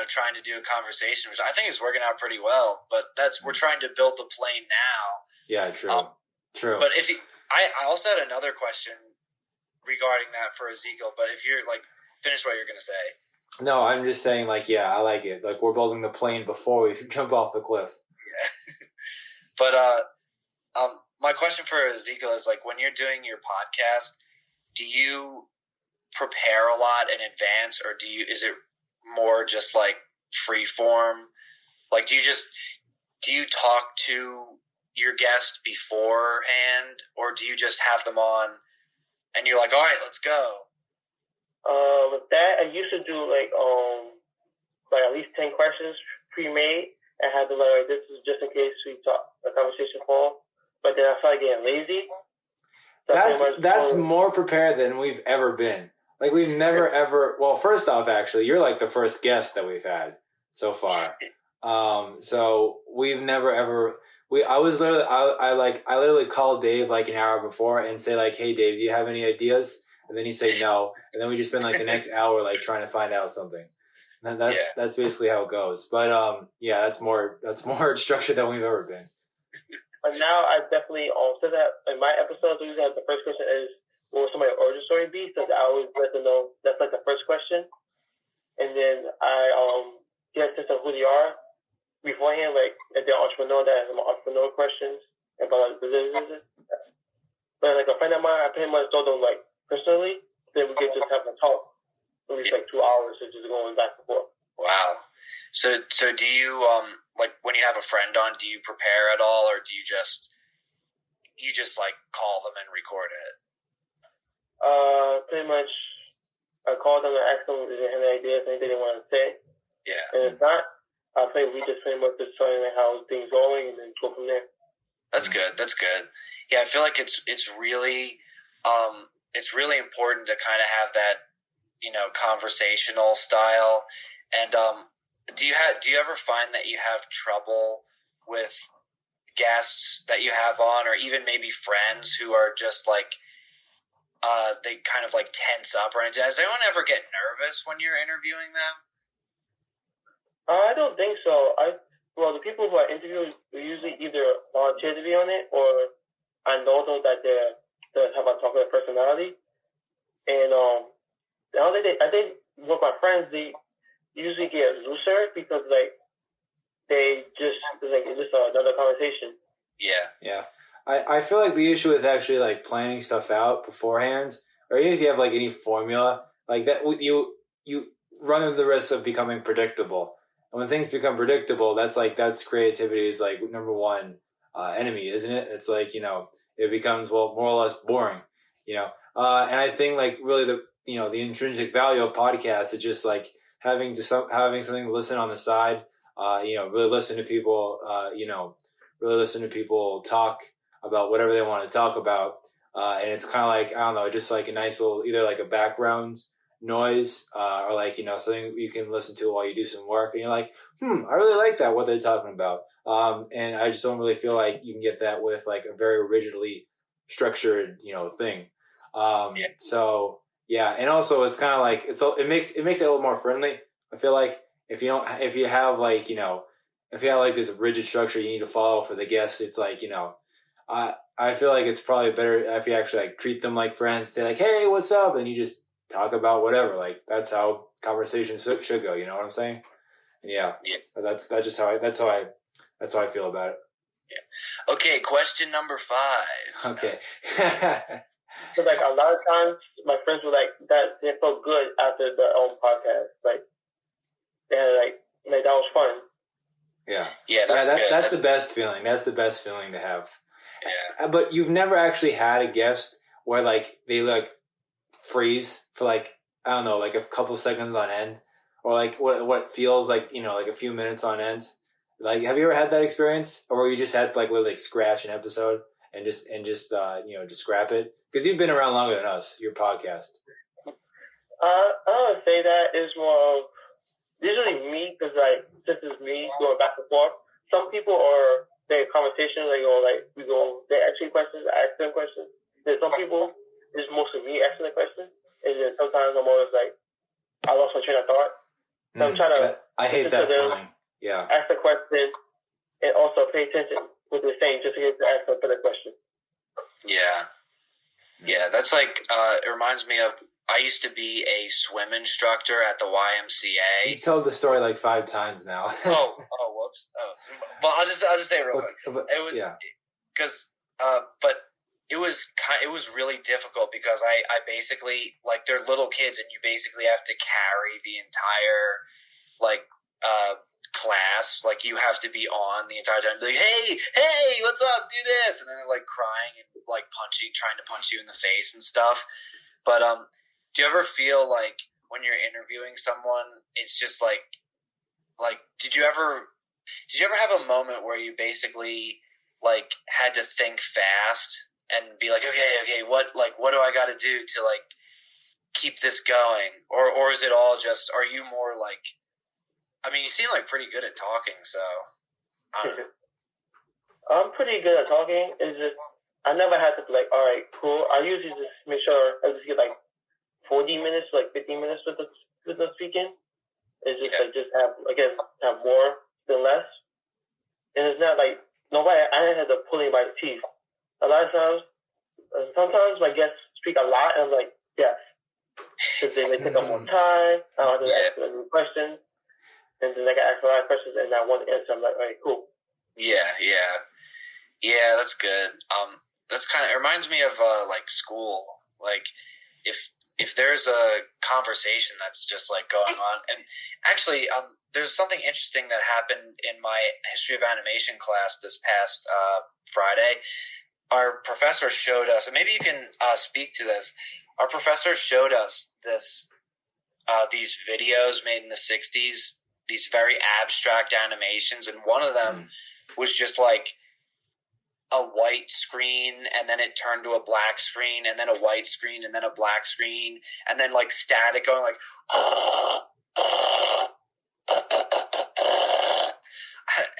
trying to do a conversation, which I think is working out pretty well. But we're trying to build the plane now. Yeah, true. True. But I also had another question regarding that for Ezekiel. But if you're finish what you're going to say. No, I'm just saying I like it. We're building the plane before we jump off the cliff. Yeah. But my question for Ezekiel is when you're doing your podcast, do you prepare a lot in advance, or is it more just free form? Do you talk to your guest beforehand, or do you just have them on and you're all right, let's go? With that, I used to do at least 10 questions pre-made and have them this is just in case we talk a conversation call. But then I started getting lazy. So that's more prepared than we've ever been. We've never ever. Well, first off, actually, you're the first guest that we've had so far. So we've never ever. I literally called Dave an hour before and say hey Dave, do you have any ideas? And then he'd say no, and then we just spend the next hour trying to find out something. And that's basically how it goes. But that's more structured than we've ever been. But now I definitely said that in my episodes, we usually have the first question is what would somebody's origin story be? So I always let them know that's the first question, and then I get a sense of who they are beforehand, if they're entrepreneur, that has some entrepreneur questions about business. But a friend of mine, I pretty much told them personally, then we get just have a talk. At least 2 hours of just going back and forth. Wow. So do you when you have a friend on, do you prepare at all, or do you just call them and record it? Pretty much, I called them and asked them if they had any ideas, anything they want to say. Yeah. And if not, we just pretty much just telling them how things going and then go from there. That's good. That's good. Yeah, I feel it's really important to kind of have that, conversational style. And do you ever find that you have trouble with guests that you have on, or even maybe friends who are just like, they kind of like tense up or anything? Does anyone ever get nervous when you're interviewing them? I don't think so. Well, the people who I interview usually either volunteer to be on it, or I know though that they have a talkative personality. And I think with my friends, they usually get looser because like it's just another conversation. Yeah. I feel like the issue with actually like planning stuff out beforehand, or even if you have like any formula like that, you run the risk of becoming predictable. And when things become predictable, that's creativity's like number one enemy, isn't it? It's like, it becomes, well, more or less boring, and I think like really the intrinsic value of podcasts is just like having something to listen on the side, really listen to people, really listen to people talk about whatever they want to talk about. And it's kind of like, I don't know, just like a nice little, either like a background noise, or like, something you can listen to while you do some work. And you're like, I really like that, what they're talking about. And I just don't really feel like you can get that with like a very rigidly structured, thing. So yeah. And also it's kind of like, it makes it a little more friendly. I feel like if you have like, if you have like this rigid structure you need to follow for the guests, it's like, I feel like it's probably better if you actually like treat them like friends, say like, hey, what's up? And you just talk about whatever. Like that's how conversations should go. You know what I'm saying? And yeah. That's how I feel about it. Yeah. Okay. Question number 5. Okay. So like a lot of times my friends were like that they felt good after their own podcast. Like they had like that was fun. Yeah. Yeah. That's the best feeling. That's the best feeling to have. Yeah. But you've never actually had a guest where like they like freeze for like, I don't know, like a couple seconds on end, or like what feels like, like a few minutes on end. Like, have you ever had that experience, or where you just had to like literally like scratch an episode and just just scrap it? Because you've been around longer than us, your podcast. I would say that is more of usually me, because like this is me going back and forth. Some people are their conversation, they actually questions, I ask them questions. There's some people it's mostly me asking the question, and then sometimes I'm always like I lost my train of thought. So I'm trying to. I hate that feeling. Yeah. Ask the question and also pay attention what they're saying just in case they ask a better question. Yeah. Yeah, that's like, it reminds me of, I used to be a swim instructor at the YMCA. He's told the story like 5 times now. Whoops. Well, I'll just say it real quick. It was, but it was really difficult because I basically, like, they're little kids and you basically have to carry the entire, like, class. Like, you have to be on the entire time, be like, hey, what's up, do this, and then they're like crying and like trying to punch you in the face and stuff. But do you ever feel like when you're interviewing someone, it's just like did you ever have a moment where you basically like had to think fast and be like, okay, what do I got to do to like keep this going, or is it all just, are you more like, I mean, you seem like pretty good at talking, so I don't know. I'm pretty good at talking. It's just I never had to be like, all right, cool. I usually just make sure I just get like 40 minutes, like 15 minutes with the speaking. It's just like have more than less. And it's not like I didn't have to pull in my teeth. A lot of times, sometimes my guests speak a lot, and I'm like, yes, because they take up more time. I don't have to ask a new question. And then I can ask a lot of questions, and I want to answer. I'm like, all right, cool. Yeah, that's good. That's kind of, it reminds me of like school. Like if there's a conversation that's just like going on, and actually, there's something interesting that happened in my history of animation class this past Friday. Our professor showed us, and maybe you can speak to this. Our professor showed us these videos made in the 60s. These very abstract animations, and one of them was just like a white screen, and then it turned to a black screen, and then a white screen, and then a black screen, and then like static going like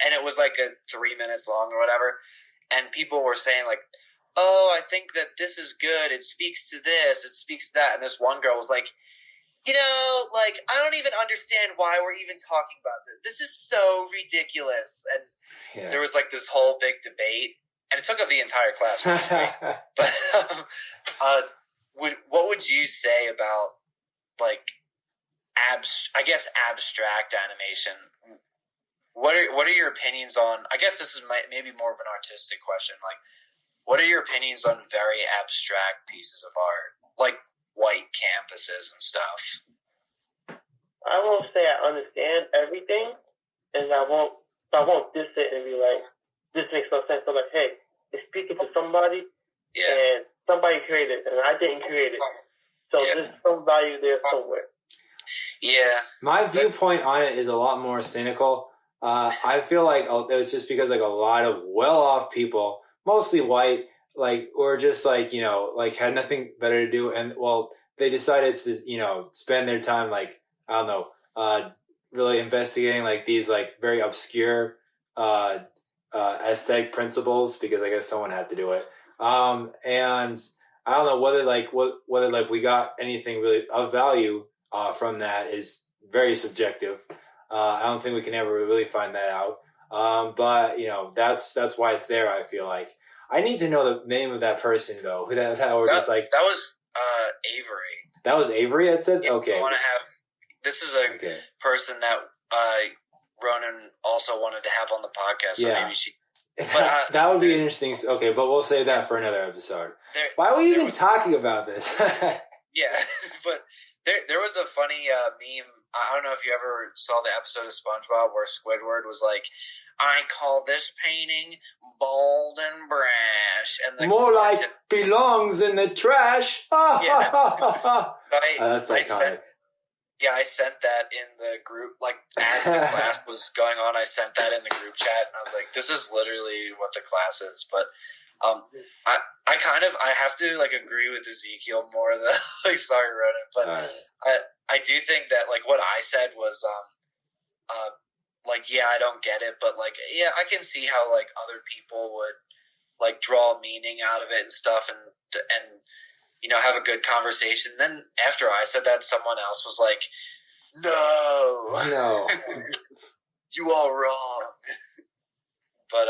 and it was like 3 minutes long or whatever. And people were saying like, oh, I think that this is good. It speaks to this. It speaks to that. And this one girl was like, like, I don't even understand why we're even talking about this. This is so ridiculous. And there was like this whole big debate, and it took up the entire class. Which was great. But what would you say about like abstract animation? What are your opinions on? I guess this is maybe more of an artistic question. Like, what are your opinions on very abstract pieces of art, like white canvases and stuff? I won't say I understand everything, and I won't diss it and be like, this makes no sense. I'm like, hey, it's speaking to somebody, and somebody created it, and I didn't create it. So there's some value there somewhere. Yeah. My viewpoint on it is a lot more cynical. I feel like it was just because like a lot of well-off people, mostly white, like, or just like, like had nothing better to do. And well, they decided to, spend their time, like, I don't know, really investigating like these like very obscure, aesthetic principles, because I guess someone had to do it. And I don't know whether we got anything really of value, from that is very subjective. I don't think we can ever really find that out. But that's why it's there. I feel like I need to know the name of that person though. That was Avery. That was Avery. That said, yeah, okay. I want to have. This is a person that Ronan also wanted to have on the podcast. So maybe she. But, that would be interesting. Okay, but we'll save that for another episode. Why are we even talking about this? Yeah, but there was a funny meme. I don't know if you ever saw the episode of SpongeBob where Squidward was like, I call this painting bold and brash. And more like belongs in the trash. That's iconic. I sent that in the group, like, as the class was going on, I sent that in the group chat, and I was like, this is literally what the class is. But I have to, like, agree with EZEKIEL more than, like, sorry, Ronan, but I do think that, like, what I said was, like, I don't get it, but, like, I can see how, like, other people would, like, draw meaning out of it and stuff, and have a good conversation. Then after I said that, someone else was like, no, you all wrong. But,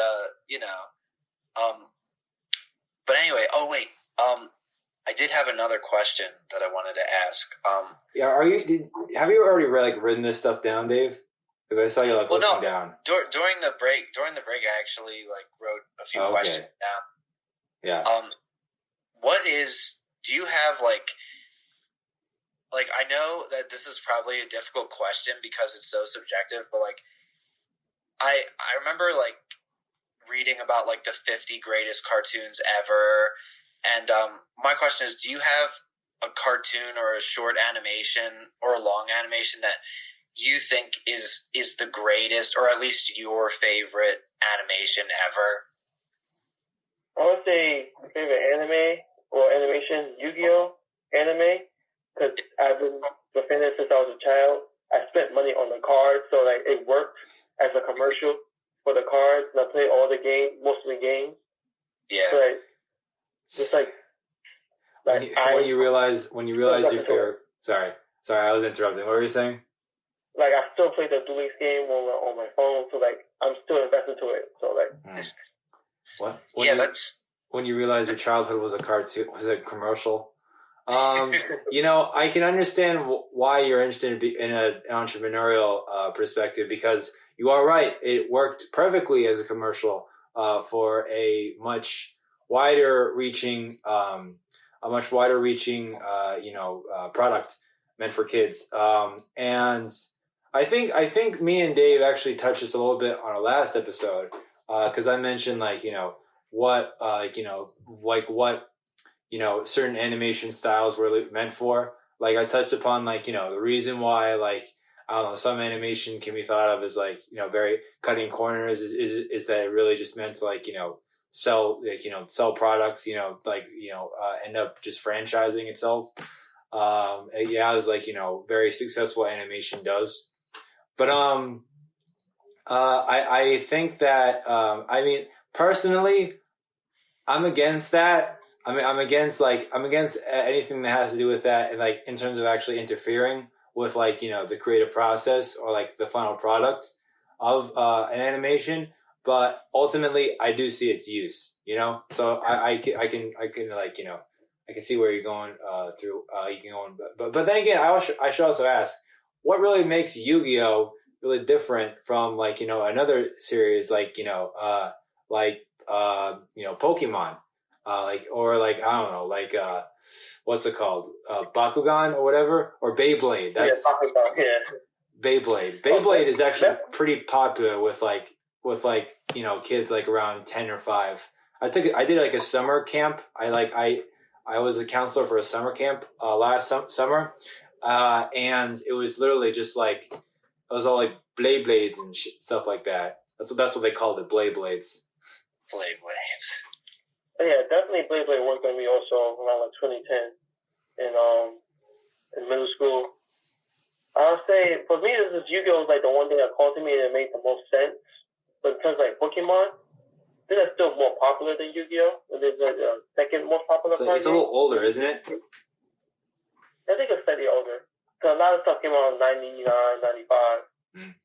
but anyway, I did have another question that I wanted to ask. Have you already written this stuff down, Dave? Because I saw you looking down. During the break, I actually wrote a few questions down. Yeah. Do you have like I know that this is probably a difficult question because it's so subjective, but I remember reading about the 50 greatest cartoons ever, and my question is, do you have a cartoon or a short animation or a long animation that you think is the greatest, or at least your favorite animation ever? I would say my favorite anime or animation, Yu-Gi-Oh! Anime, because I've been a fan since I was a child. I spent money on the cards, so it worked as a commercial for the cards, and I played all the games, mostly games. Yeah. So just when you realize your favorite. Sorry, I was interrupting. What were you saying? I still play the Duel Links game on my phone, so I'm still invested to it. So What? When you realize your childhood was a cartoon, was a commercial. I can understand why you're interested in an entrepreneurial perspective, because you are right. It worked perfectly as a commercial for a much wider reaching, product meant for kids. And I think me and Dave actually touched this a little bit on our last episode, because I mentioned what certain animation styles were meant for. I touched upon the reason why I don't know, some animation can be thought of as very cutting corners is that it really just meant to sell products, end up just franchising itself. As very successful animation does. But I think that I mean personally, I'm against that. I mean, I'm against anything that has to do with that, and like in terms of actually interfering with like the creative process or like the final product of an animation. But ultimately, I do see its use. So I can like I can see where you're going through. You can go on, but then again, I should also ask what really makes Yu-Gi-Oh really different from like another series like Pokemon, like or like I don't know, like what's it called, Bakugan or whatever, or Beyblade. That's Beyblade. Beyblade is actually pretty popular with kids like around 10 or 5. I did like a summer camp. I was a counselor for a summer camp last summer, and it was literally just like it was all like blades and stuff like that. That's what they called it, blades. Blades. Yeah, definitely Blade worked on me also around like 2010 in middle school. I'll say for me, this is Yu-Gi-Oh! Like the one thing that called to me that made the most sense. But in terms of like Pokemon, I think that's still more popular than Yu-Gi-Oh! And there's like the second most popular card. It's a little older, isn't it? I think it's slightly older. So a lot of stuff came out in 99, 95. Mm.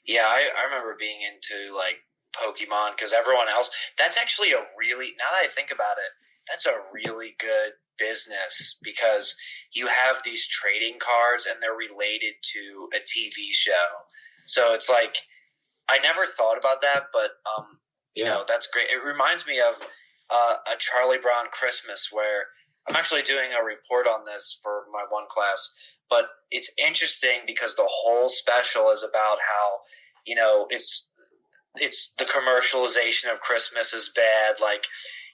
Yeah, I remember being into like Pokemon because everyone else. That's actually now that I think about it, that's a really good business because you have these trading cards and they're related to a TV show. So it's like I never thought about that, but that's great. It reminds me of a Charlie Brown Christmas where I'm actually doing a report on this for my one class, but it's interesting because the whole special is about how it's the commercialization of Christmas is bad. Like,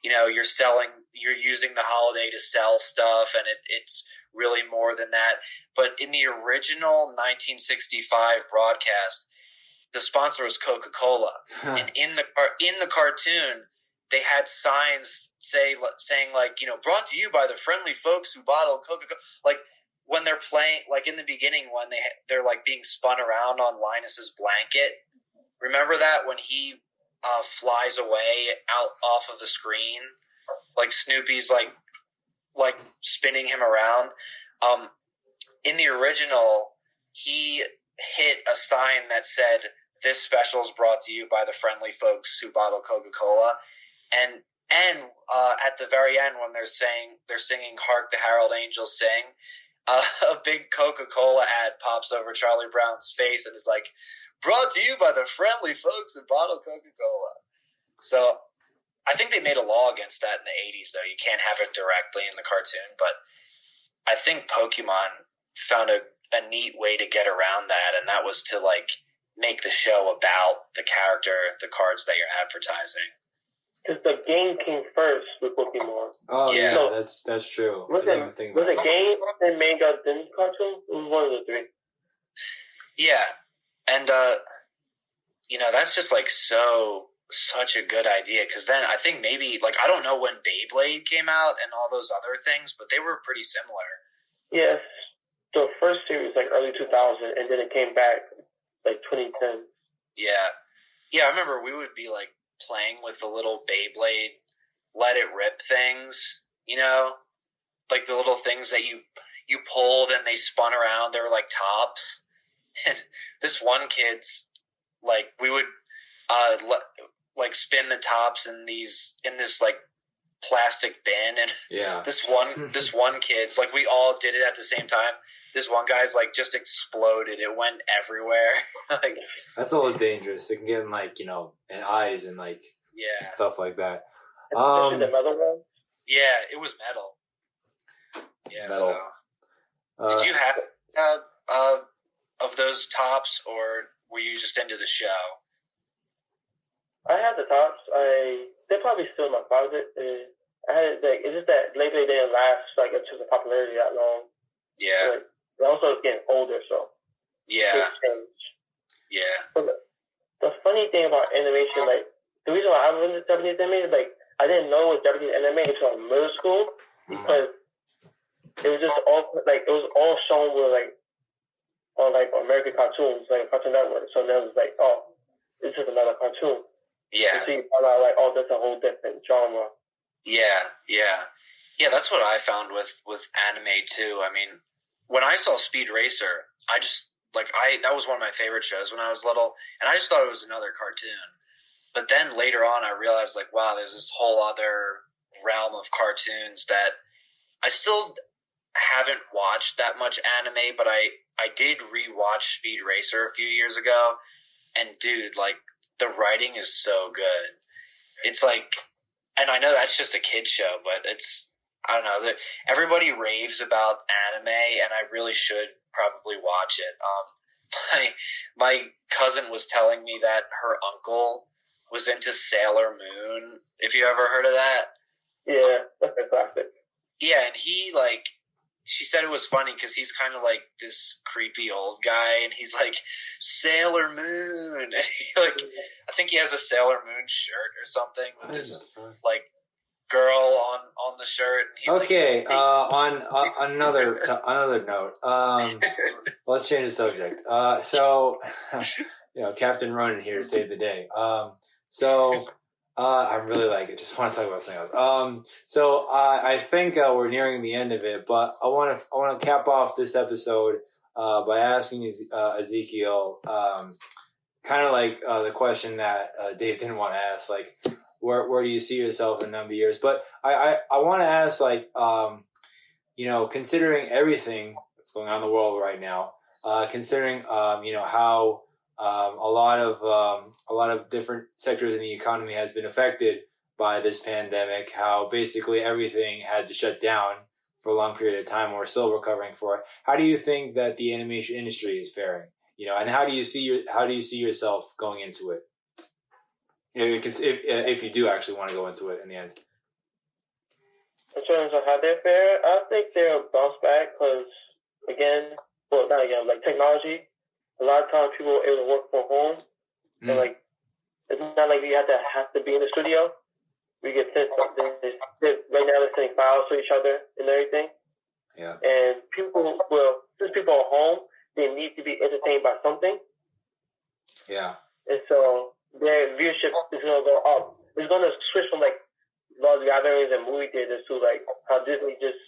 you're using the holiday to sell stuff, and it's really more than that. But in the original 1965 broadcast, the sponsor was Coca-Cola, and in the cartoon, they had signs saying like brought to you by the friendly folks who bottle Coca-Cola. Like when they're playing, like in the beginning when they're like being spun around on Linus's blanket. Remember that when he flies away out off of the screen, like Snoopy's like spinning him around. In the original, he hit a sign that said, "This special is brought to you by the friendly folks who bottle Coca-Cola," and at the very end when they're singing "Hark the Herald Angels Sing," a big Coca-Cola ad pops over Charlie Brown's face and is like, "Brought to you by the friendly folks who bottle Coca-Cola." So I think they made a law against that in the 80s, though. You can't have it directly in the cartoon, but I think Pokemon found a neat way to get around that, and that was to like make the show about the character, the cards that you're advertising. Because the game came first with Pokemon. Oh yeah, no, that's true. Was it game and manga then cartoon? It was one of the three. Yeah, and that's just like such a good idea because then I think maybe like I don't know when Beyblade came out and all those other things, but they were pretty similar. Yes, the first series like early 2000, and then it came back like 2010. Yeah. I remember we would be like playing with the little Beyblade let it rip things, like the little things that you pulled and they spun around. They were like tops. And this one kid's like we would like spin the tops in this like plastic bin, and this one kid's like we all did it at the same time. This one guy's like just exploded. It went everywhere. Like that's a little dangerous. It can get in like in eyes and like stuff like that. The metal one? Yeah, it was metal. Yeah. Metal. So, did you have of those tops, or were you just into the show? I had the tops. They're probably still in my closet. I had it's just that lately they didn't last like into the popularity that long. Yeah. But they're also getting older, so yeah. Yeah. But the funny thing about animation, like the reason why I was into Japanese anime, like I didn't know it was Japanese anime until middle school because it was just all like it was all shown with like on like American cartoons, like Cartoon Network. So then it was like, oh, this is another cartoon. Yeah. And so you find out like, oh, that's a whole different genre. Yeah, that's what I found with anime too. I mean, when I saw Speed Racer, I just that was one of my favorite shows when I was little, and I just thought it was another cartoon. But then later on, I realized like, wow, there's this whole other realm of cartoons that I still haven't watched that much anime, but I did rewatch Speed Racer a few years ago, and dude, like the writing is so good. It's like, and I know that's just a kid show, but I don't know, everybody raves about anime, and I really should probably watch it. My cousin was telling me that her uncle was into Sailor Moon. If you ever heard of that? Yeah, that's a classic. Yeah, and she said it was funny because he's kind of like this creepy old guy, and he's like, Sailor Moon. And I think he has a Sailor Moon shirt or something with this like girl on the shirt. And he's okay, on another note, let's change the subject. So, Captain Ronan here to save the day. I really like it. Just want to talk about something else. I think we're nearing the end of it, but I want to cap off this episode by asking Ezekiel, kind of like the question that Dave didn't want to ask, like where do you see yourself in a number of years? But I want to ask, like, considering everything that's going on in the world right now, considering how a lot of different sectors in the economy has been affected by this pandemic, how basically everything had to shut down for a long period of time. We're still recovering for it. How do you think that the animation industry is faring? And how do you see yourself going into it? If you do actually want to go into it in the end. In terms of how they're fair, I think they'll bounce back because, like technology, a lot of times people are able to work from home. And like, it's not like we have to be in the studio. We get sent something. Right now they're sending files to each other and everything. Yeah. And since people are home, they need to be entertained by something. Yeah. And so their viewership is going to go up. It's going to switch from like large gatherings and movie theaters to like how Disney just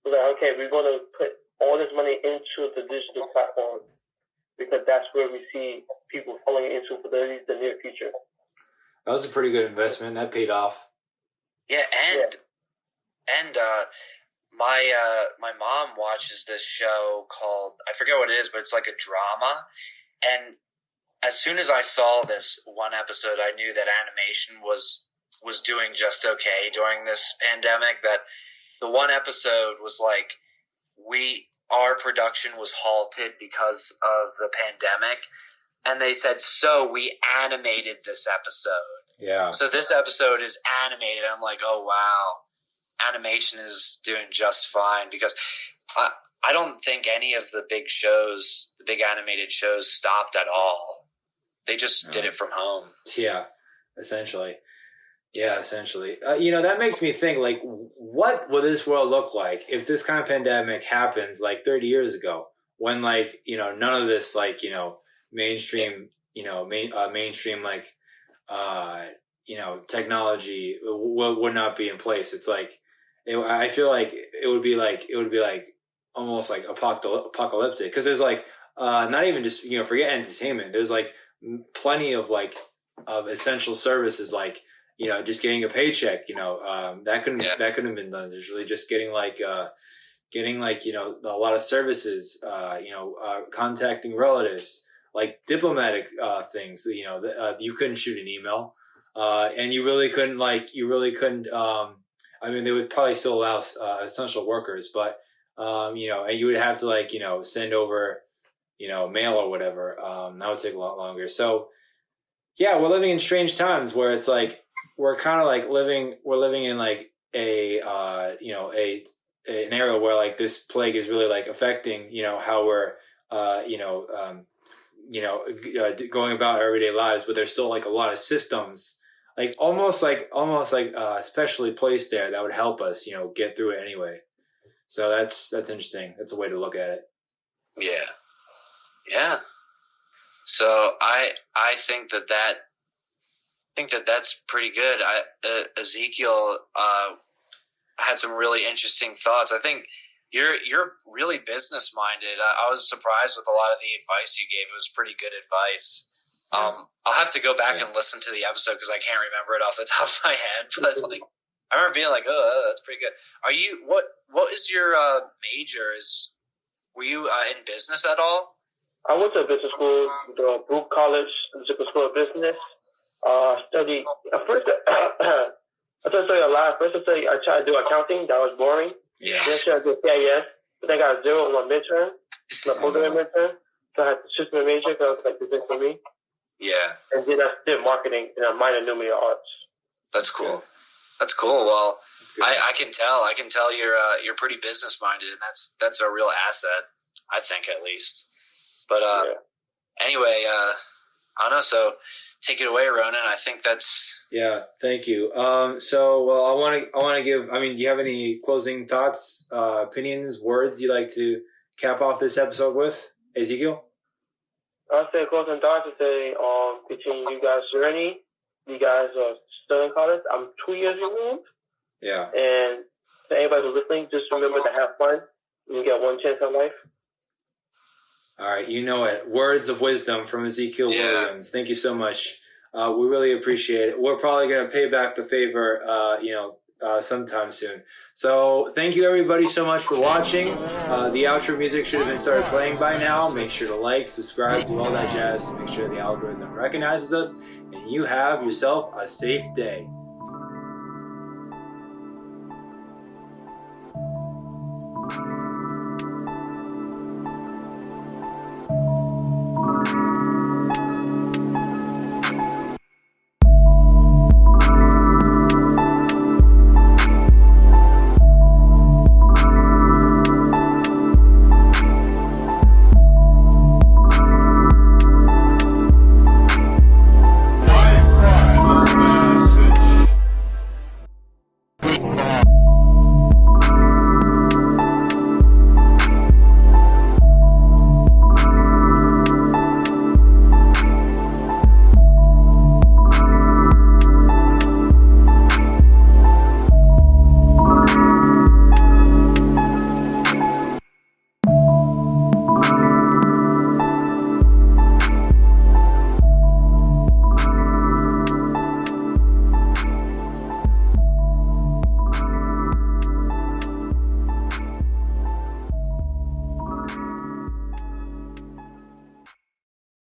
was like, okay, we're going to put all this money into the digital platform because that's where we see people falling into for the near future. That was a pretty good investment. That paid off. Yeah, and my mom watches this show called, I forget what it is, but it's like a drama. And as soon as I saw this one episode, I knew that animation was doing just okay during this pandemic. That the one episode was like, our production was halted because of the pandemic, and they said, so we animated this episode. Yeah. So this episode is animated. I'm like, oh wow, animation is doing just fine, because I don't think any of the big shows, the big animated shows, stopped at all. They just did it from home. Yeah, essentially. That makes me think, like, what will this world look like if this kind of pandemic happens like 30 years ago, when like, none of this, like, mainstream, mainstream, like, technology would not be in place. It's like, I feel like it would be like almost like apocalyptic, because there's like, not even just, forget entertainment. There's like plenty of like of essential services, like, just getting a paycheck, that couldn't have been done digitally. Just getting a lot of services, contacting relatives, like diplomatic things. You couldn't shoot an email, and you really couldn't. I mean, they would probably still allow essential workers, but and you would have to send over mail or whatever. That would take a lot longer. So yeah, we're living in strange times where it's like, we're kind of like living in like an era where like this plague is really like affecting, how we're, going about our everyday lives, but there's still like a lot of systems, like almost like specially placed there that would help us, get through it anyway. So that's interesting. That's a way to look at it. Yeah. Yeah. So I think that's pretty good. Ezekiel had some really interesting thoughts. I think you're really business minded. I was surprised with a lot of the advice you gave. It was pretty good advice. I'll have to go back and listen to the episode because I can't remember it off the top of my head. But like, I remember being like, "Oh, that's pretty good." Are you what is your major? Were you in business at all? I went to a business school, Brook College, Musical School of Business. Studied at first. I tried to study a lot. First, I tried to do accounting. That was boring. Yeah. Then I tried to do CIS, but then I got 0 on my midterm, my programming midterm. So I had to switch my major because it was like the thing for me. Yeah. And then I did marketing and I minored in media arts. That's cool. That's cool. Well, I can tell you're pretty business minded, and that's a real asset, I think, at least. But anyway, I don't know. So take it away, Ronan. I think that's Thank you. So I want to give. I mean, do you have any closing thoughts, opinions, words you'd like to cap off this episode with, Ezekiel? I'll say closing thoughts to say, between you guys' journey, you guys are still in college. I'm 2 years removed. Yeah. And to anybody who's listening, just remember to have fun. You get one chance in life. All right, you know it. Words of wisdom from Ezekiel Williams. Thank you so much. We really appreciate it. We're probably going to pay back the favor, sometime soon. So thank you, everybody, so much for watching. The outro music should have been started playing by now. Make sure to like, subscribe, do all that jazz to make sure the algorithm recognizes us. And you have yourself a safe day.